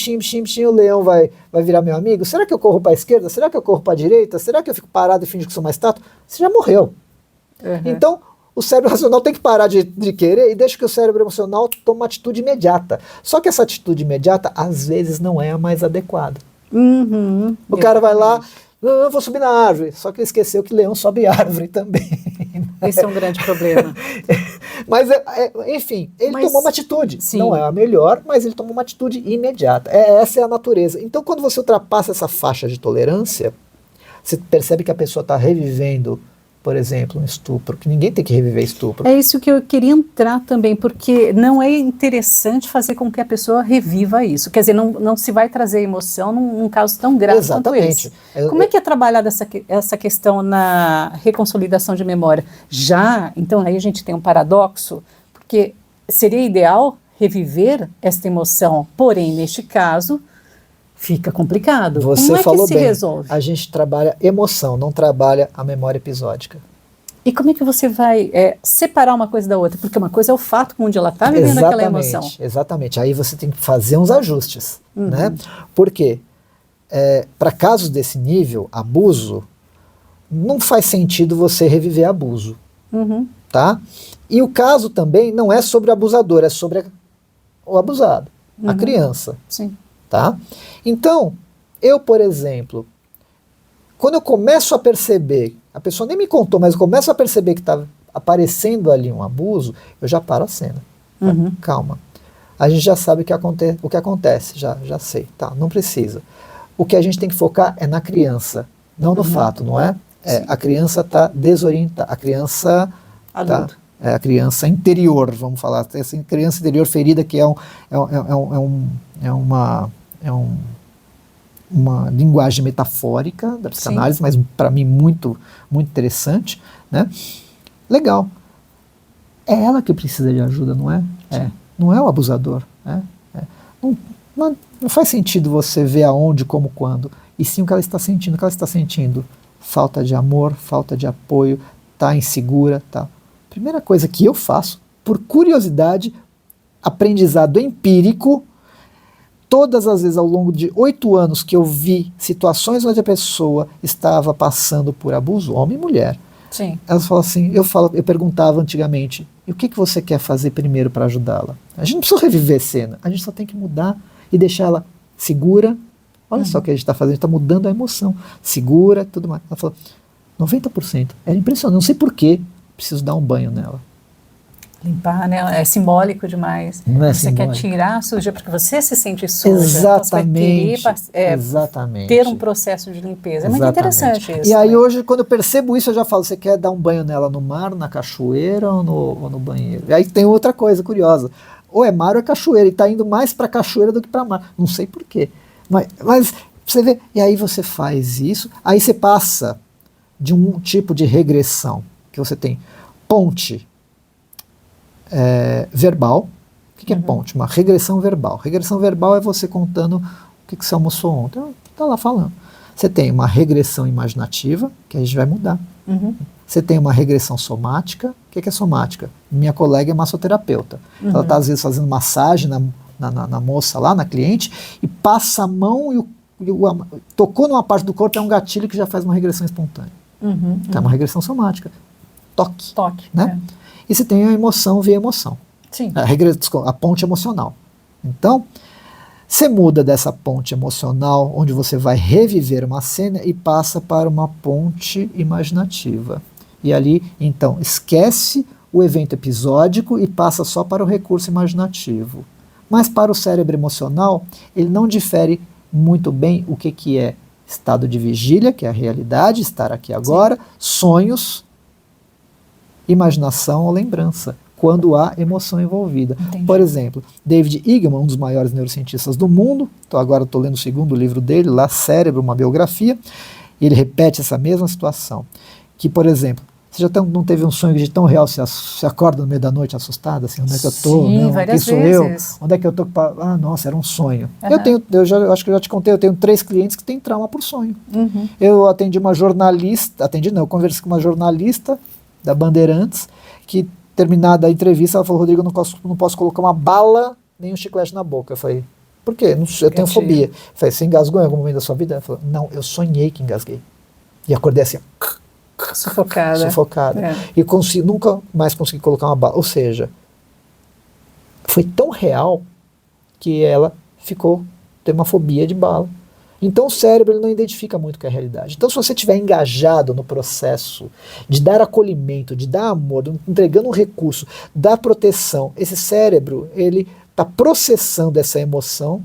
o leão vai virar meu amigo? Será que eu corro para a esquerda? Será que eu corro para a direita? Será que eu fico parado e finjo que sou mais tato? Você já morreu. Então, o cérebro racional tem que parar de querer e deixa que o cérebro emocional tome uma atitude imediata. Só que essa atitude imediata, às vezes, não é a mais adequada. O cara vai lá, eu vou subir na árvore, só que ele esqueceu que leão sobe árvore também. Esse é um grande problema. Mas, enfim, ele tomou uma atitude. Sim. Não é a melhor, mas ele tomou uma atitude imediata. Essa é a natureza. Então, quando você ultrapassa essa faixa de tolerância, você percebe que a pessoa está revivendo, por exemplo, um estupro, que ninguém tem que reviver estupro. É isso que eu queria entrar também, porque não é interessante fazer com que a pessoa reviva isso. Quer dizer, não se vai trazer emoção num caso tão grave. Exatamente. Quanto esse. Como é que é trabalhada essa questão na reconsolidação de memória? Então aí a gente tem um paradoxo, porque seria ideal reviver esta emoção, porém, neste caso, fica complicado. Você falou que se bem, resolve? A gente trabalha emoção, não trabalha a memória episódica. E como é que você vai separar uma coisa da outra? Porque uma coisa é o fato onde ela está vivendo aquela emoção. Exatamente, aí você tem que fazer uns ajustes. Né? Por quê? Para casos desse nível, abuso, não faz sentido você reviver abuso. Tá? E o caso também não é sobre o abusador, é sobre o abusado, a criança. Sim. Tá? Então, eu, por exemplo, quando eu começo a perceber, a pessoa nem me contou, mas eu começo a perceber que está aparecendo ali um abuso, eu já paro a cena. Calma. A gente já sabe o que acontece, já sei, tá? Não precisa. O que a gente tem que focar é na criança, não no fato, não é? A criança está desorientada, a criança adulto. A criança interior, vamos falar, essa criança interior ferida que é uma linguagem metafórica da psicanálise, sim, mas para mim muito, muito interessante, né? Legal. É ela que precisa de ajuda, não é? Não é o abusador. Não faz sentido você ver aonde, como, quando, e sim o que ela está sentindo. O que ela está sentindo? Falta de amor, falta de apoio, está insegura, tá? Primeira coisa que eu faço, por curiosidade, aprendizado empírico, todas as vezes ao longo de 8 anos que eu vi situações onde a pessoa estava passando por abuso, homem e mulher, sim, elas falam assim, eu perguntava antigamente, e o que você quer fazer primeiro para ajudá-la? A gente não precisa reviver cena, a gente só tem que mudar e deixar ela segura. Olha só o que a gente está fazendo, a gente está mudando a emoção, segura, tudo mais. Ela falou, 90%. Era impressionante, não sei porquê, preciso dar um banho nela. Limpar, né? É simbólico demais. Não é você simbólico. Quer tirar a suja porque você se sente suja. Exatamente. Então você vai exatamente. ter um processo de limpeza. É muito interessante isso. E aí hoje, quando eu percebo isso, eu já falo, você quer dar um banho nela no mar, na cachoeira ou no banheiro? E aí tem outra coisa curiosa. Ou é mar ou é cachoeira. E está indo mais para cachoeira do que para mar. Não sei por quê. Mas você vê, e aí você faz isso, aí você passa de um tipo de regressão, que você tem ponte verbal. O que é ponte? Uma regressão verbal. Regressão verbal é você contando o que você almoçou ontem. Está lá falando. Você tem uma regressão imaginativa, que a gente vai mudar. Você tem uma regressão somática. O que é somática? Minha colega é massoterapeuta. Ela está, às vezes, fazendo massagem na moça lá, na cliente, e passa a mão tocou numa parte do corpo, é um gatilho que já faz uma regressão espontânea. Então, é uma regressão somática. Toque. Né? E você tem a emoção via emoção. Sim. A ponte emocional. Então, você muda dessa ponte emocional, onde você vai reviver uma cena, e passa para uma ponte imaginativa. E ali, então, esquece o evento episódico e passa só para o recurso imaginativo. Mas para o cérebro emocional, ele não difere muito bem o que é estado de vigília, que é a realidade, estar aqui agora, sonhos, imaginação ou lembrança, quando há emoção envolvida. Entendi. Por exemplo, David Eagleman, um dos maiores neurocientistas do mundo, agora estou lendo o segundo livro dele, lá, Cérebro, uma biografia, e ele repete essa mesma situação. Que, por exemplo, você já não teve um sonho de tão real, você acorda no meio da noite assustada, assim, onde é que eu estou? Sim, várias quem sou vezes. eu? Onde é que eu estou? Ah, nossa, era um sonho. Eu acho que eu já te contei, eu tenho 3 clientes que têm trauma por sonho. Eu atendi uma jornalista, eu conversei com uma jornalista da Bandeirantes, que, terminada a entrevista, ela falou: Rodrigo, eu não posso colocar uma bala nem um chiclete na boca. Eu falei: por quê? Eu tenho fobia. Eu falei: você engasgou em algum momento da sua vida? Ela falou: não, eu sonhei que engasguei. E acordei assim, sufocada. E nunca mais consegui colocar uma bala. Ou seja, foi tão real que ela teve uma fobia de bala. Então o cérebro ele não identifica muito com a realidade. Então, se você estiver engajado no processo de dar acolhimento, de dar amor, entregando um recurso, dar proteção, esse cérebro ele está processando essa emoção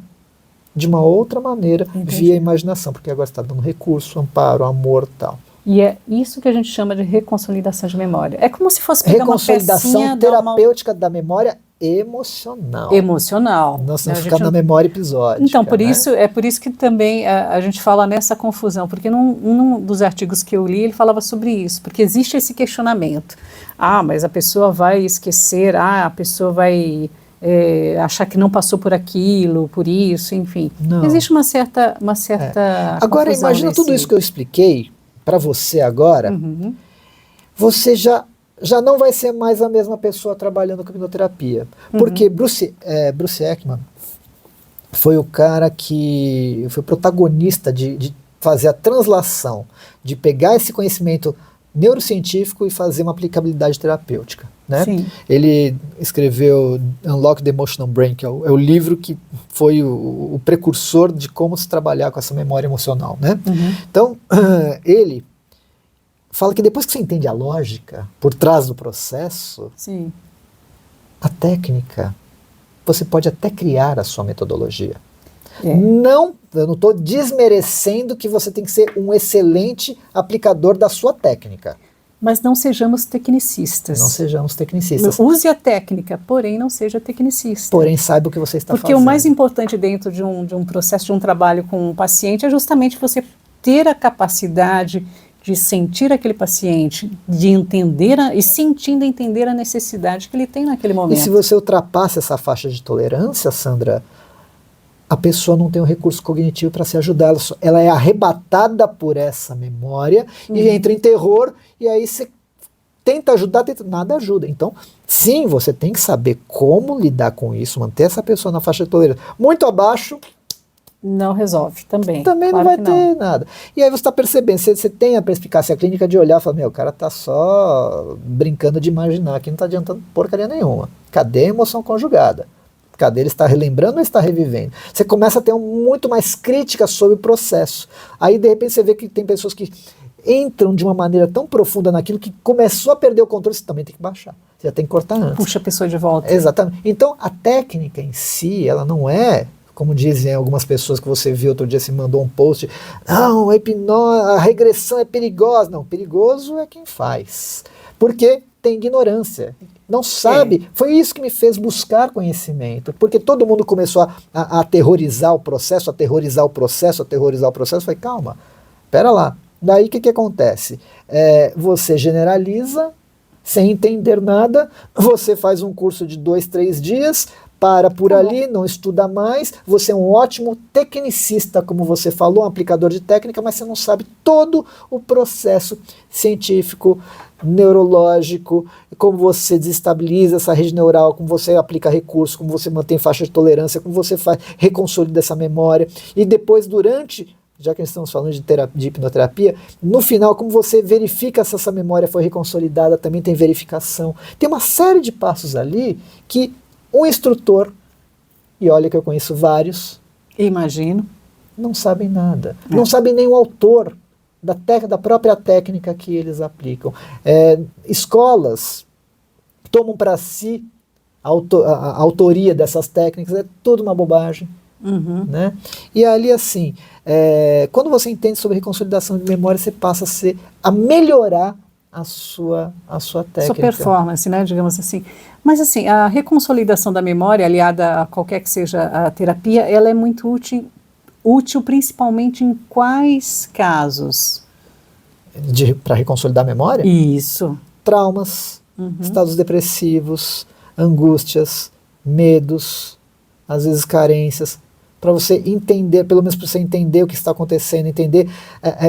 de uma outra maneira. Entendi. Via imaginação, porque agora está dando recurso, amparo, amor, tal. E é isso que a gente chama de reconsolidação de memória. É como se fosse pegar uma pecinha... Reconsolidação terapêutica da memória emocional. Não ficar na memória episódica. Então, é por isso que também a gente fala nessa confusão, porque num dos artigos que eu li, ele falava sobre isso, porque existe esse questionamento. Mas a pessoa vai esquecer, a pessoa vai... achar que não passou por aquilo, por isso, enfim. Não. Existe uma certa Agora, imagina tudo isso que eu expliquei para você agora, você já não vai ser mais a mesma pessoa trabalhando com hipnoterapia. Porque Bruce Ekman foi o cara que foi o protagonista de fazer a translação, de pegar esse conhecimento neurocientífico e fazer uma aplicabilidade terapêutica. Né? Ele escreveu Unlock the Emotional Brain, que é o livro que foi o precursor de como se trabalhar com essa memória emocional. Né? Então, ele fala que depois que você entende a lógica por trás do processo, a técnica, você pode até criar a sua metodologia. Eu não estou desmerecendo que você tem que ser um excelente aplicador da sua técnica. Mas não sejamos tecnicistas. Não sejamos tecnicistas. Use a técnica, porém não seja tecnicista. Porém saiba o que você está fazendo. Porque o mais importante dentro de um processo, de um trabalho com um paciente, é justamente você ter a capacidade de sentir aquele paciente, de entender e sentindo entender a necessidade que ele tem naquele momento. E se você ultrapassa essa faixa de tolerância, Sandra, a pessoa não tem o recurso cognitivo para se ajudar. Ela é arrebatada por essa memória e entra em terror, e aí você tenta ajudar, nada ajuda. Então, sim, você tem que saber como lidar com isso, manter essa pessoa na faixa de tolerância. Muito abaixo... Não resolve também. Também claro não vai ter nada. E aí você está percebendo, você tem a perspicácia clínica de olhar e falar, o cara está só brincando de imaginar, que não está adiantando porcaria nenhuma. Cadê a emoção conjugada? Cadê? Ele está relembrando ou está revivendo? Você começa a ter muito mais crítica sobre o processo. Aí, de repente, você vê que tem pessoas que entram de uma maneira tão profunda naquilo que começou a perder o controle, você também tem que baixar. Você já tem que cortar antes. Puxa a pessoa de volta. Exatamente. Então, a técnica em si, ela não é... Como dizem algumas pessoas que você viu outro dia, se mandou um post, não, a regressão é perigosa. Não, perigoso é quem faz. Porque tem ignorância. Não sabe. Foi isso que me fez buscar conhecimento. Porque todo mundo começou a aterrorizar o processo, aterrorizar o processo. Eu falei, calma, pera lá. Daí o que acontece? Você generaliza, sem entender nada, você faz um curso de 2, 3 dias, para por ali, não estuda mais, você é um ótimo tecnicista, como você falou, um aplicador de técnica, mas você não sabe todo o processo científico, neurológico, como você desestabiliza essa rede neural, como você aplica recursos, como você mantém faixa de tolerância, como você reconsolida essa memória, e depois, durante, já que estamos falando de hipnoterapia, no final, como você verifica se essa memória foi reconsolidada, também tem verificação. Tem uma série de passos ali que um instrutor, e olha que eu conheço vários, Imagino. não sabem nada. Não sabem nem o autor da própria técnica que eles aplicam. Escolas tomam para si a autoria dessas técnicas, é tudo uma bobagem. Uhum. Né? E ali, assim, quando você entende sobre reconsolidação de memória, você passa a melhorar a sua técnica. Sua performance, né, digamos assim. Mas assim, a reconsolidação da memória, aliada a qualquer que seja a terapia, ela é muito útil principalmente em quais casos? Para reconsolidar a memória? Isso. Traumas, estados depressivos, angústias, medos, às vezes carências, para você entender, pelo menos para você entender o que está acontecendo, entender,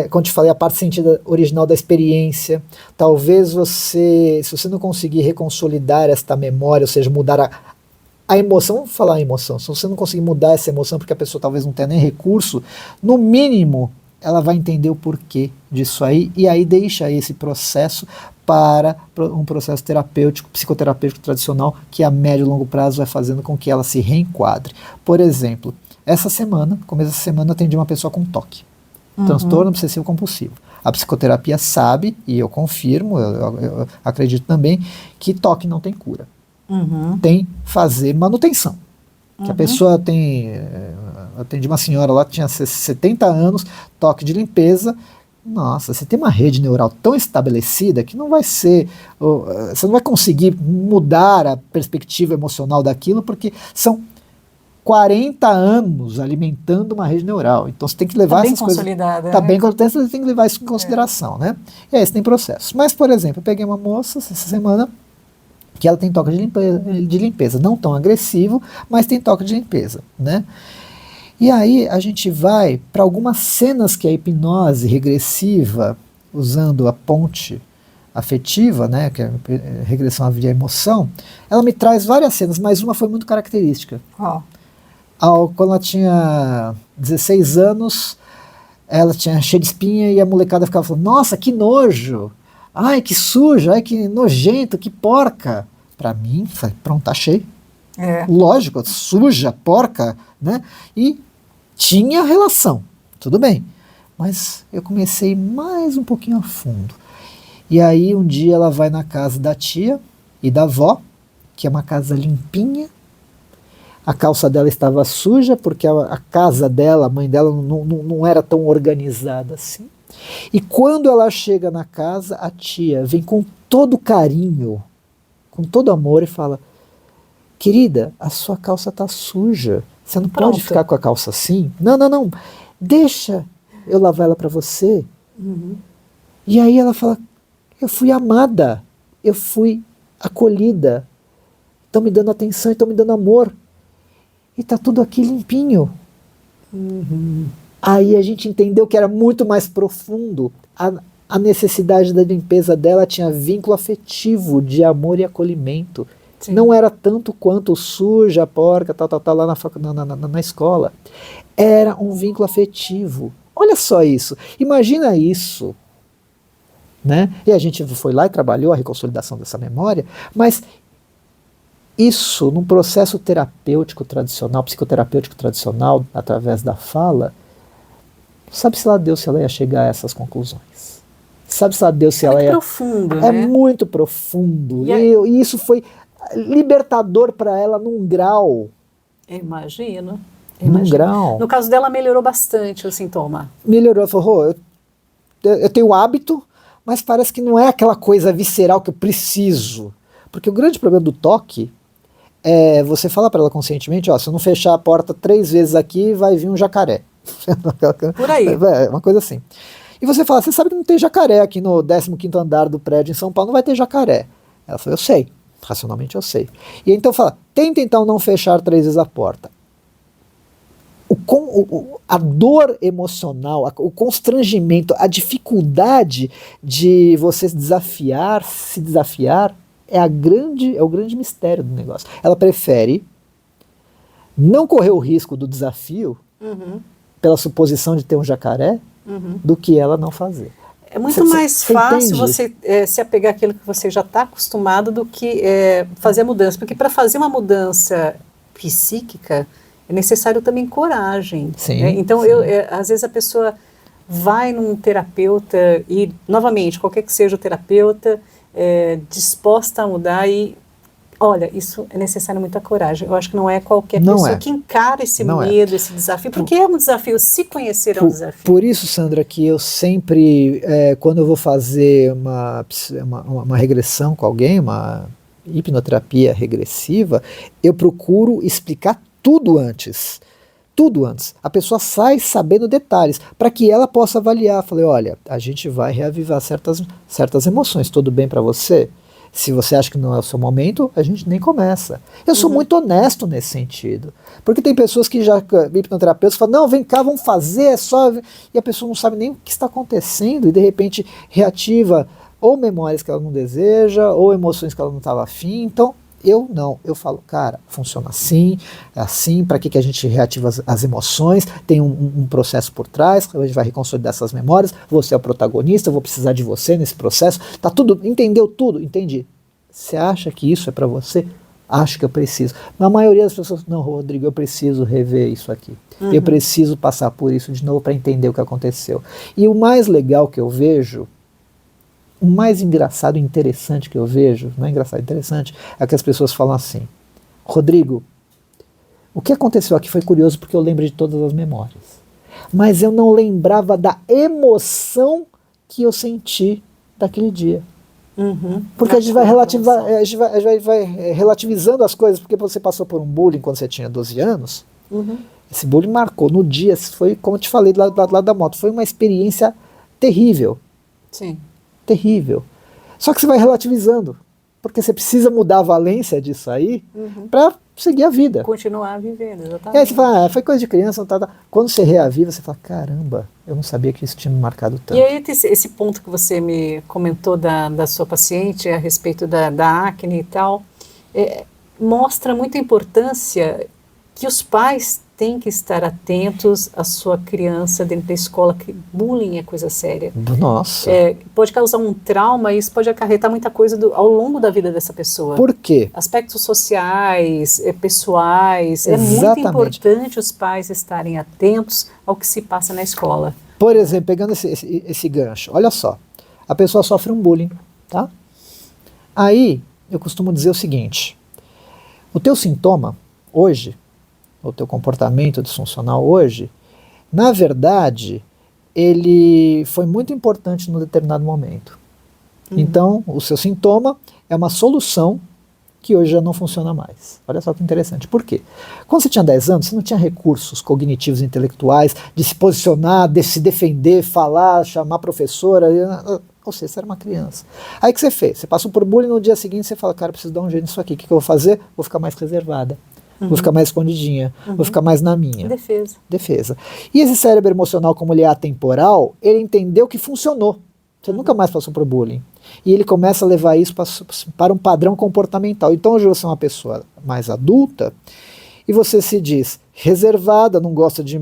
como te falei, a parte sentida original da experiência. Talvez se você não conseguir reconsolidar esta memória, ou seja, mudar a emoção, vamos falar a emoção, se você não conseguir mudar essa emoção, porque a pessoa talvez não tenha nem recurso, no mínimo, ela vai entender o porquê disso aí, e aí deixa esse processo para um processo terapêutico, psicoterapêutico tradicional, que a médio e longo prazo vai fazendo com que ela se reenquadre. Por exemplo, começo dessa semana, eu atendi uma pessoa com TOC, transtorno obsessivo compulsivo. A psicoterapia sabe, e eu confirmo, eu acredito também, que TOC não tem cura. Tem fazer manutenção. Que a pessoa tem... Eu atendi uma senhora lá que tinha 70 anos, toque de limpeza. Nossa, você tem uma rede neural tão estabelecida que não vai ser... Você não vai conseguir mudar a perspectiva emocional daquilo, porque são 40 anos alimentando uma rede neural. Então você tem que levar essas coisas... Está bem consolidada, você tem que levar isso em consideração, né? E aí você tem processos. Mas, por exemplo, eu peguei uma moça essa semana que ela tem toque de limpeza. Não tão agressivo, mas tem toque de limpeza, né? E aí a gente vai para algumas cenas que a hipnose regressiva, usando a ponte afetiva, né, que é a regressão via emoção, ela me traz várias cenas, mas uma foi muito característica. Quando ela tinha 16 anos, ela tinha cheia de espinha e a molecada ficava falando, nossa, que nojo! Ai, que suja, ai, que nojento, que porca. Para mim, falei, pronto, achei. Lógico, suja, porca, né? E tinha relação, tudo bem. Mas eu comecei mais um pouquinho a fundo. E aí um dia ela vai na casa da tia e da avó, que é uma casa limpinha. A calça dela estava suja, porque a casa dela, a mãe dela, não era tão organizada assim. E quando ela chega na casa, a tia vem com todo carinho, com todo amor e fala, querida, a sua calça está suja, você não pode ficar com a calça assim? Não, deixa eu lavar ela para você. E aí ela fala, eu fui amada, eu fui acolhida, estão me dando atenção, estão me dando amor, e está tudo aqui limpinho. Aí a gente entendeu que era muito mais profundo. A necessidade da limpeza dela tinha vínculo afetivo, de amor e acolhimento. Sim. Não era tanto quanto suja, porca, tal, lá na escola. Era um vínculo afetivo. Olha só isso. Imagina isso. Né? E a gente foi lá e trabalhou a reconsolidação dessa memória, mas isso, num processo terapêutico tradicional, psicoterapêutico tradicional, através da fala, sabe-se lá Deus se ela ia chegar a essas conclusões. Sabe-se lá Deus se ela ia... profundo, é né? muito profundo. E isso foi libertador para ela num grau. Imagino. Num grau. No caso dela, melhorou bastante o sintoma. Melhorou. Ela falou, eu tenho hábito, mas parece que não é aquela coisa visceral que eu preciso. Porque o grande problema do toque é você falar para ela conscientemente, ó, se eu não fechar a porta 3 vezes aqui, vai vir um jacaré. Por aí. É uma coisa assim. E você fala, você sabe que não tem jacaré aqui no 15º andar do prédio em São Paulo, não vai ter jacaré. Ela falou, eu sei. Racionalmente eu sei. E então fala, tenta então não fechar 3 vezes a porta. A dor emocional, o constrangimento, a dificuldade de você se desafiar, é o grande mistério do negócio. Ela prefere não correr o risco do desafio, pela suposição de ter um jacaré, do que ela não fazer. É muito mais fácil você se apegar àquilo que você já está acostumado do que fazer a mudança. Porque para fazer uma mudança psíquica, é necessário também coragem. Sim, né? Então, sim. às vezes a pessoa vai num terapeuta e, novamente, qualquer que seja o terapeuta, disposta a mudar e, olha, isso é necessário muita coragem. Eu acho que não é qualquer pessoa que encara esse medo, esse desafio, porque é um desafio, se conhecer é um desafio. Por isso, Sandra, que eu sempre, quando eu vou fazer uma regressão com alguém, uma hipnoterapia regressiva, eu procuro explicar tudo antes. Tudo antes. A pessoa sai sabendo detalhes, para que ela possa avaliar. Falei, olha, a gente vai reavivar certas emoções. Tudo bem para você? Se você acha que não é o seu momento, a gente nem começa. Eu sou muito honesto nesse sentido. Porque tem pessoas que já, hipnoterapeutas, falam, não, vem cá, vamos fazer, é só... E a pessoa não sabe nem o que está acontecendo e de repente reativa ou memórias que ela não deseja, ou emoções que ela não estava afim. Então, eu falo, cara, funciona assim, é assim, para que a gente reativa as emoções, tem um processo por trás, a gente vai reconsolidar essas memórias, você é o protagonista, eu vou precisar de você nesse processo, tá tudo, entendeu tudo? Entendi. Você acha que isso é para você? Acho que eu preciso. Na maioria das pessoas, não, Rodrigo, eu preciso rever isso aqui. Eu preciso passar por isso de novo para entender o que aconteceu. E o mais legal que eu vejo, o mais engraçado e interessante que eu vejo, não é engraçado, é interessante, é que as pessoas falam assim, Rodrigo, o que aconteceu aqui foi curioso porque eu lembro de todas as memórias, mas eu não lembrava da emoção que eu senti daquele dia. Porque a gente vai relativizando as coisas, porque você passou por um bullying quando você tinha 12 anos, esse bullying marcou no dia, foi como eu te falei do lado da moto, foi uma experiência terrível. Sim. Terrível. Só que você vai relativizando, porque você precisa mudar a valência disso aí para seguir a vida. Continuar vivendo, exatamente. E aí você fala, foi coisa de criança, não tá. Quando você reaviva, você fala, caramba, eu não sabia que isso tinha me marcado tanto. E aí esse ponto que você me comentou da sua paciente a respeito da acne e tal, mostra muita importância que os pais têm que estar atentos à sua criança dentro da escola, que bullying é coisa séria. Nossa. Pode causar um trauma e isso pode acarretar muita coisa ao longo da vida dessa pessoa. Por quê? Aspectos sociais, pessoais. Exatamente. É muito importante os pais estarem atentos ao que se passa na escola. Por exemplo, pegando esse gancho, olha só, a pessoa sofre um bullying, tá? Aí, eu costumo dizer o seguinte, o teu sintoma, hoje, o teu comportamento disfuncional hoje, na verdade, ele foi muito importante num determinado momento. Então, o seu sintoma é uma solução que hoje já não funciona mais. Olha só que interessante. Por quê? Quando você tinha 10 anos, você não tinha recursos cognitivos e intelectuais de se posicionar, de se defender, falar, chamar a professora, ou seja, você era uma criança. Aí o que você fez? Você passou por bullying, no dia seguinte você fala, cara, preciso dar um jeito nisso aqui, o que eu vou fazer? Vou ficar mais reservada. Vou ficar mais escondidinha, vou ficar mais na minha. Defesa. E esse cérebro emocional, como ele é atemporal, ele entendeu que funcionou. Você nunca mais passou por bullying. E ele começa a levar isso para um padrão comportamental. Então hoje você é uma pessoa mais adulta e você se diz reservada, não gosta de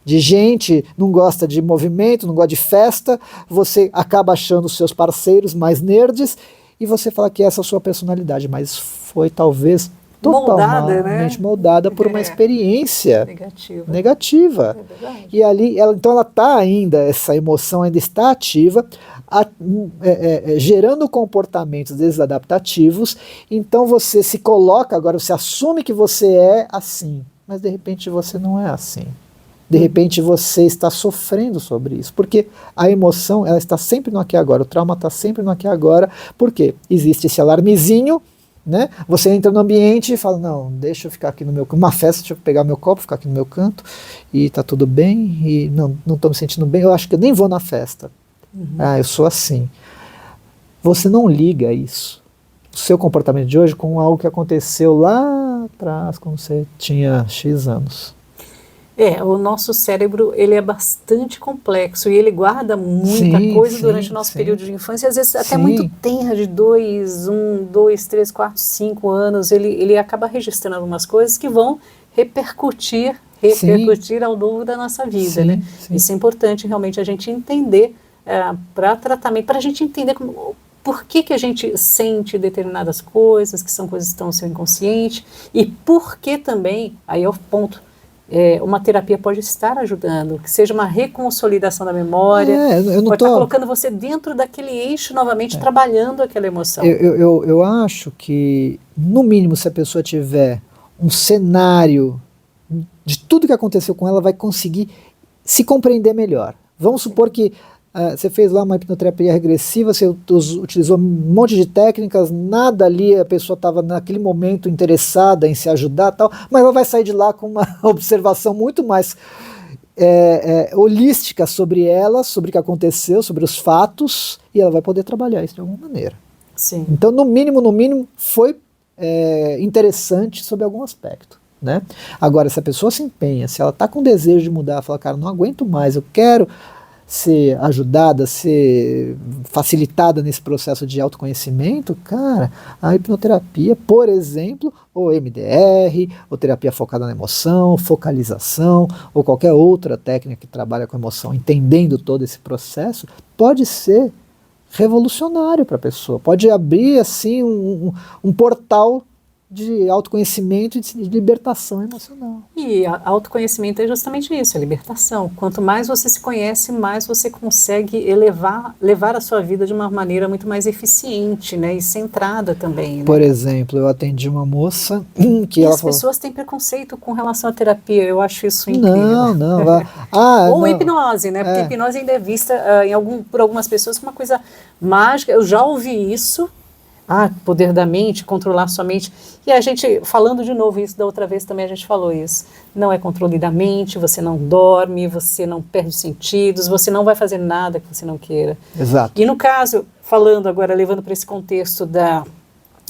gente, não gosta de movimento, não gosta de festa, você acaba achando os seus parceiros mais nerds e você fala que essa é a sua personalidade, mas foi talvez totalmente moldada por uma experiência negativa. E ali, então ela está ainda, essa emoção ainda está ativa, gerando comportamentos desadaptativos, então você se coloca, agora você assume que você é assim, mas de repente você não é assim. De repente você está sofrendo sobre isso, porque a emoção ela está sempre no aqui e agora, o trauma está sempre no aqui e agora, porque existe esse alarmezinho, né? Você entra no ambiente e fala, não, deixa eu ficar aqui no meu canto, uma festa, deixa eu pegar meu copo, ficar aqui no meu canto, e tá tudo bem, e não estou me sentindo bem, eu acho que eu nem vou na festa. Eu sou assim. Você não liga isso. seu comportamento de hoje com algo que aconteceu lá atrás, quando você tinha X anos. O nosso cérebro, ele é bastante complexo e ele guarda muita coisa durante o nosso período de infância, às vezes até muito tenra, de 1, 2, 3, 4, 5 anos, ele acaba registrando algumas coisas que vão repercutir ao longo da nossa vida, né? Isso é importante realmente a gente entender para tratamento, para a gente entender por que a gente sente determinadas coisas, que são coisas que estão no seu inconsciente, e por que também, aí é o ponto, uma terapia pode estar ajudando, que seja uma reconsolidação da memória, pode estar colocando você dentro daquele eixo novamente, trabalhando aquela emoção. Eu acho que, no mínimo, se a pessoa tiver um cenário de tudo que aconteceu com ela, vai conseguir se compreender melhor. Vamos supor que você fez lá uma hipnoterapia regressiva, você utilizou um monte de técnicas, nada ali, a pessoa estava naquele momento interessada em se ajudar e tal, mas ela vai sair de lá com uma observação muito mais holística sobre ela, sobre o que aconteceu, sobre os fatos, e ela vai poder trabalhar isso de alguma maneira. Sim. Então, no mínimo, foi interessante sob algum aspecto. Né? Agora, se a pessoa se empenha, se ela está com desejo de mudar, fala, cara, não aguento mais, eu quero ser ajudada, ser facilitada nesse processo de autoconhecimento, cara, a hipnoterapia, por exemplo, ou MDR, ou terapia focada na emoção, focalização, ou qualquer outra técnica que trabalha com emoção, entendendo todo esse processo, pode ser revolucionário para a pessoa, pode abrir assim um portal de autoconhecimento e de libertação emocional. E autoconhecimento é justamente isso, é libertação. Quanto mais você se conhece, mais você consegue levar a sua vida de uma maneira muito mais eficiente, né, e centrada também. Né? Por exemplo, eu atendi uma moça que ela falou... As pessoas têm preconceito com relação à terapia, eu acho isso incrível. Não. Ou não. Hipnose, né, porque hipnose ainda é vista por algumas pessoas como uma coisa mágica. Eu já ouvi isso, poder da mente, controlar sua mente. E a gente, falando de novo isso, da outra vez também a gente falou isso. Não é controle da mente, você não dorme, você não perde os sentidos, você não vai fazer nada que você não queira. Exato. E no caso, falando agora, levando para esse contexto da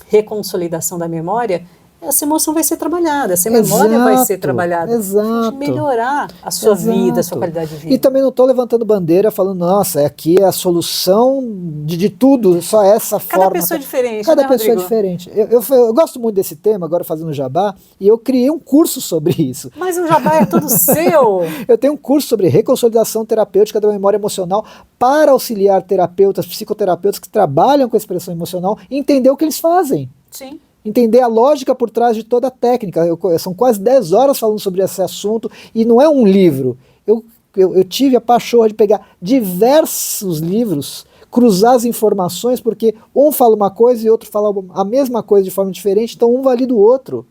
reconsolidação da memória, essa emoção vai ser trabalhada, essa memória vai ser trabalhada. Exato. De melhorar a sua vida, a sua qualidade de vida. E também não estou levantando bandeira falando, nossa, aqui é a solução de tudo, só essa forma. Cada pessoa é diferente, Cada né, pessoa Rodrigo? é diferente. Eu gosto muito desse tema, agora fazendo jabá, e eu criei um curso sobre isso. Mas o jabá é tudo seu! Eu tenho um curso sobre reconsolidação terapêutica da memória emocional para auxiliar terapeutas, psicoterapeutas que trabalham com a expressão emocional e entender o que eles fazem. Sim. Entender a lógica por trás de toda a técnica. São quase 10 horas falando sobre esse assunto e não é um livro. Eu tive a pachorra de pegar diversos livros, cruzar as informações, porque um fala uma coisa e outro fala a mesma coisa de forma diferente, então um valida o outro.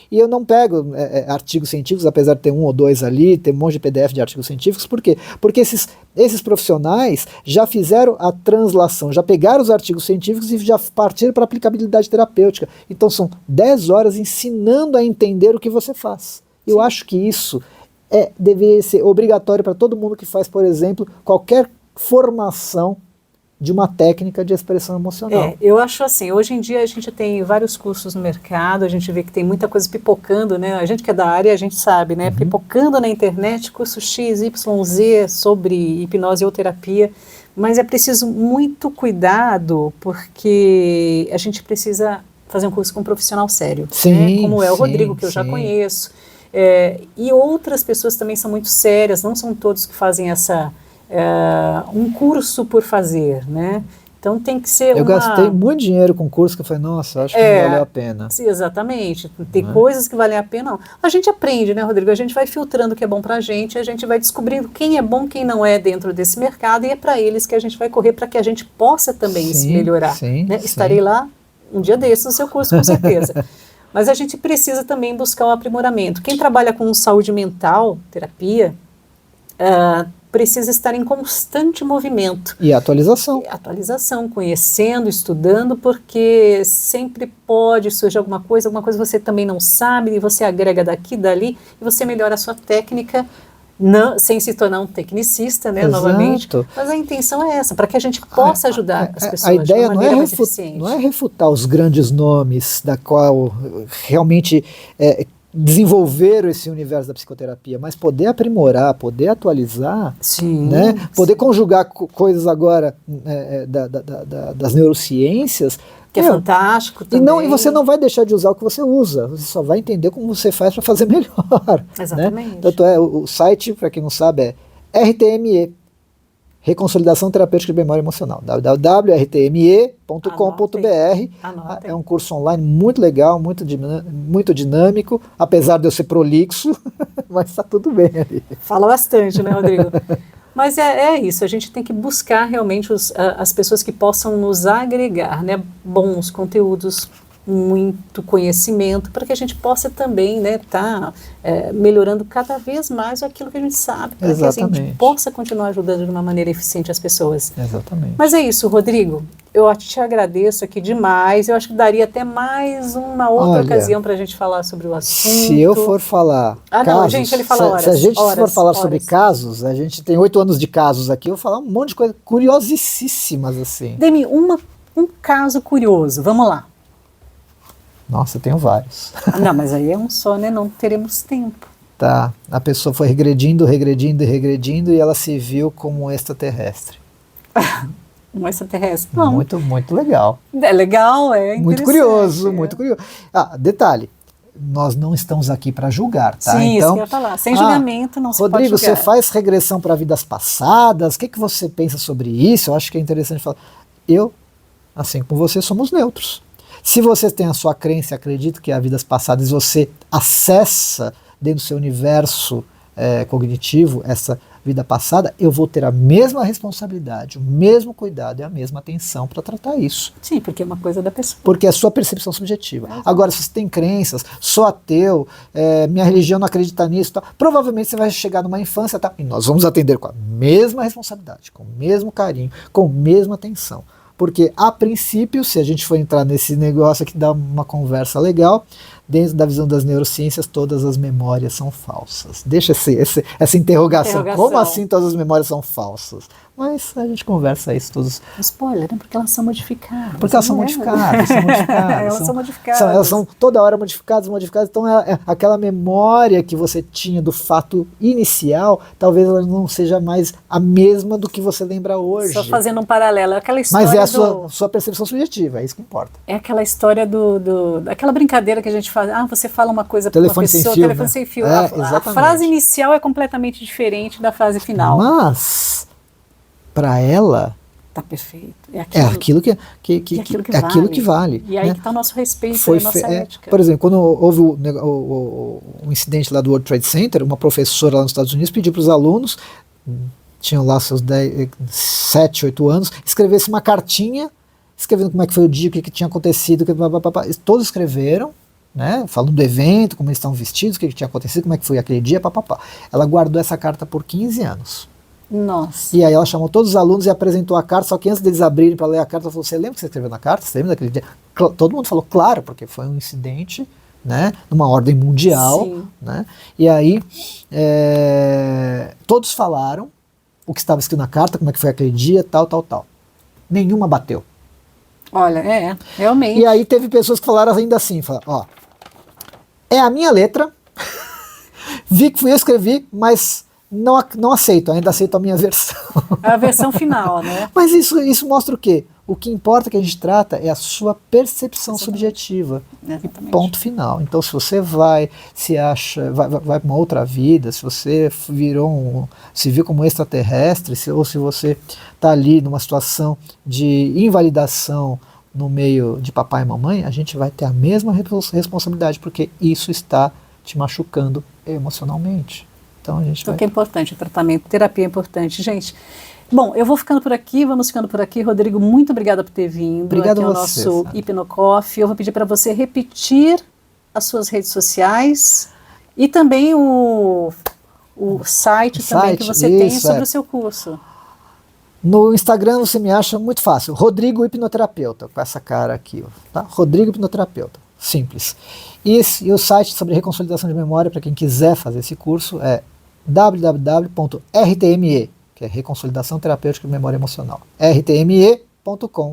E eu não pego artigos científicos, apesar de ter 1 ou 2 ali, ter um monte de PDF de artigos científicos. Por quê? Porque esses profissionais já fizeram a translação, já pegaram os artigos científicos e já partiram para a aplicabilidade terapêutica. Então são 10 horas ensinando a entender o que você faz. Eu acho que isso deveria ser obrigatório para todo mundo que faz, por exemplo, qualquer formação de uma técnica de expressão emocional. Eu acho assim, hoje em dia a gente tem vários cursos no mercado, a gente vê que tem muita coisa pipocando, né? A gente que é da área, a gente sabe, né? Pipocando na internet, curso X, Y, Z sobre hipnose ou terapia, mas é preciso muito cuidado, porque a gente precisa fazer um curso com um profissional sério, sim, né? Como é o Rodrigo, que eu já conheço, e outras pessoas também são muito sérias, não são todos que fazem um curso por fazer, né? Então tem que ser Eu gastei muito dinheiro com curso que eu falei, nossa, acho que não valeu a pena. Sim, exatamente. Tem coisas que valem a pena, não. A gente aprende, né, Rodrigo? A gente vai filtrando o que é bom pra gente, a gente vai descobrindo quem é bom, quem não é dentro desse mercado, e é para eles que a gente vai correr para que a gente possa também se melhorar. Né? Estarei lá um dia desses no seu curso, com certeza. Mas a gente precisa também buscar o aprimoramento. Quem trabalha com saúde mental, terapia, precisa estar em constante movimento. E atualização. Atualização, conhecendo, estudando, porque sempre pode surgir alguma coisa você também não sabe, e você agrega daqui, dali, e você melhora a sua técnica Não, sem se tornar um tecnicista, né, Exato. novamente, mas a intenção é essa, para que a gente possa ajudar as pessoas a ideia de uma maneira mais eficiente. não é refutar os grandes nomes da qual realmente desenvolveram esse universo da psicoterapia, mas poder aprimorar, poder atualizar, Sim, né? Poder sim. conjugar coisas agora das neurociências, Que é fantástico também. E você não vai deixar de usar o que você usa, você só vai entender como você faz para fazer melhor. Exatamente. Né? Tanto o site, para quem não sabe, é RTME, Reconsolidação Terapêutica de Memória Emocional, www.rtme.com.br. É um curso online muito legal, muito dinâmico, apesar de eu ser prolixo, mas está tudo bem ali. Fala bastante, né, Rodrigo? Mas é isso, a gente tem que buscar realmente as pessoas que possam nos agregar, né, bons conteúdos, muito conhecimento, para que a gente possa também, né, melhorando cada vez mais aquilo que a gente sabe, para que a gente possa continuar ajudando de uma maneira eficiente as pessoas. Exatamente. Mas é isso, Rodrigo, eu te agradeço aqui demais, eu acho que daria até mais uma outra ocasião para a gente falar sobre o assunto. Se eu for falar não, gente, ele fala horas. Se a gente for falar sobre casos, a gente tem 8 anos de casos aqui, eu vou falar um monte de coisas curiosíssimas assim. Dê-me um caso curioso, vamos lá. Nossa, eu tenho vários. Não, mas aí é um só, né? Não teremos tempo. Tá, a pessoa foi regredindo e ela se viu como um extraterrestre. Um extraterrestre? Não. Muito, muito legal. É legal, é interessante. Muito curioso, muito curioso. Detalhe, nós não estamos aqui para julgar, tá? Sim, então, isso que eu ia falar. Sem julgamento não se pode Rodrigo, julgar. você faz regressão para vidas passadas? O que você pensa sobre isso? Eu acho que é interessante falar. Eu, assim como você, somos neutros. Se você tem a sua crença e acredita que há vidas passadas, você acessa dentro do seu universo cognitivo essa vida passada, eu vou ter a mesma responsabilidade, o mesmo cuidado e a mesma atenção para tratar isso. Sim, porque é uma coisa da pessoa. Porque é a sua percepção subjetiva. Agora, se você tem crenças, sou ateu, minha religião não acredita nisso, tá, provavelmente você vai chegar numa infância, tá, e nós vamos atender com a mesma responsabilidade, com o mesmo carinho, com a mesma atenção. Porque, a princípio, se a gente for entrar nesse negócio aqui, dá uma conversa legal, dentro da visão das neurociências, todas as memórias são falsas. Deixa essa interrogação. Como assim todas as memórias são falsas? Mas a gente conversa isso todos. Spoiler, né? Porque elas são modificadas. Porque elas são modificadas. Elas são modificadas. Elas são toda hora modificadas. Então, aquela memória que você tinha do fato inicial, talvez ela não seja mais a mesma do que você lembra hoje. Só fazendo um paralelo. Aquela história mas é a sua percepção subjetiva, é isso que importa. É aquela história daquela brincadeira que a gente faz. Você fala uma coisa para uma pessoa, telefone sem fio. A frase inicial é completamente diferente da frase final. Mas, para ela, tá perfeito. É aquilo que vale. E aí que está o nosso respeito, a nossa ética. Por exemplo, quando houve o incidente lá do World Trade Center, uma professora lá nos Estados Unidos pediu para os alunos, tinham lá seus 7, 8 anos, escrevesse uma cartinha, escrevendo como é que foi o dia, o que tinha acontecido, todos escreveram, né, falando do evento, como eles estavam vestidos, o que tinha acontecido, como é que foi aquele dia, papapá. Ela guardou essa carta por 15 anos. Nossa. E aí ela chamou todos os alunos e apresentou a carta, só que antes deles abrirem para ler a carta, ela falou, você lembra que você escreveu na carta? Você lembra daquele dia? Todo mundo falou, claro, porque foi um incidente, né, numa ordem mundial, né, e aí todos falaram o que estava escrito na carta, como é que foi aquele dia, tal. Nenhuma bateu. Olha, realmente. E aí teve pessoas que falaram ainda assim, falaram, é a minha letra, vi que fui eu que escrevi, mas não aceito, ainda aceito a minha versão. A versão final, né? Mas isso mostra o quê? O que importa que a gente trata é a sua percepção subjetiva. Exatamente. Ponto final. Então, se você se acha, vai para uma outra vida, se você se viu como extraterrestre, ou se você está ali numa situação de invalidação no meio de papai e mamãe, a gente vai ter a mesma responsabilidade, porque isso está te machucando emocionalmente. Então a gente que é importante, o tratamento, terapia é importante. Gente, bom, eu vou ficando por aqui, vamos ficando por aqui. Rodrigo, muito obrigada por ter vindo. Obrigado aqui a ao você, nosso Hipnocoff. Eu vou pedir para você repetir as suas redes sociais e também o site também que você tem sobre o seu curso. No Instagram você me acha muito fácil, Rodrigo Hipnoterapeuta, com essa cara aqui, tá? Rodrigo Hipnoterapeuta, simples. E o site sobre reconsolidação de memória, para quem quiser fazer esse curso, é www.rtme, que é Reconsolidação Terapêutica de Memória Emocional, rtme.com.br.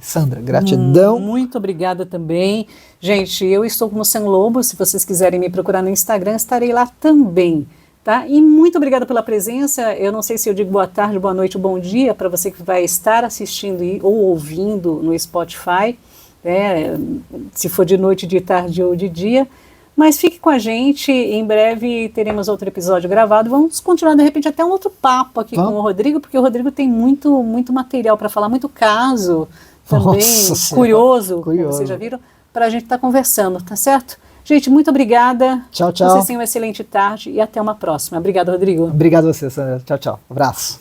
Sandra, gratidão. Muito obrigada também. Gente, eu estou no Sam Lobo, se vocês quiserem me procurar no Instagram, estarei lá também. Tá? E muito obrigada pela presença. Eu não sei se eu digo boa tarde, boa noite, bom dia para você que vai estar assistindo ou ouvindo no Spotify, né? Se for de noite, de tarde ou de dia. Mas fique com a gente, em breve teremos outro episódio gravado. Vamos continuar, de repente, até um outro papo aqui com o Rodrigo, porque o Rodrigo tem muito material para falar, muito caso também, curioso, como vocês já viram, para a gente estar conversando, tá certo? Gente, muito obrigada. Tchau, tchau. Vocês tenham uma excelente tarde e até uma próxima. Obrigado, Rodrigo. Obrigado a você, Sandra. Tchau, tchau. Abraço.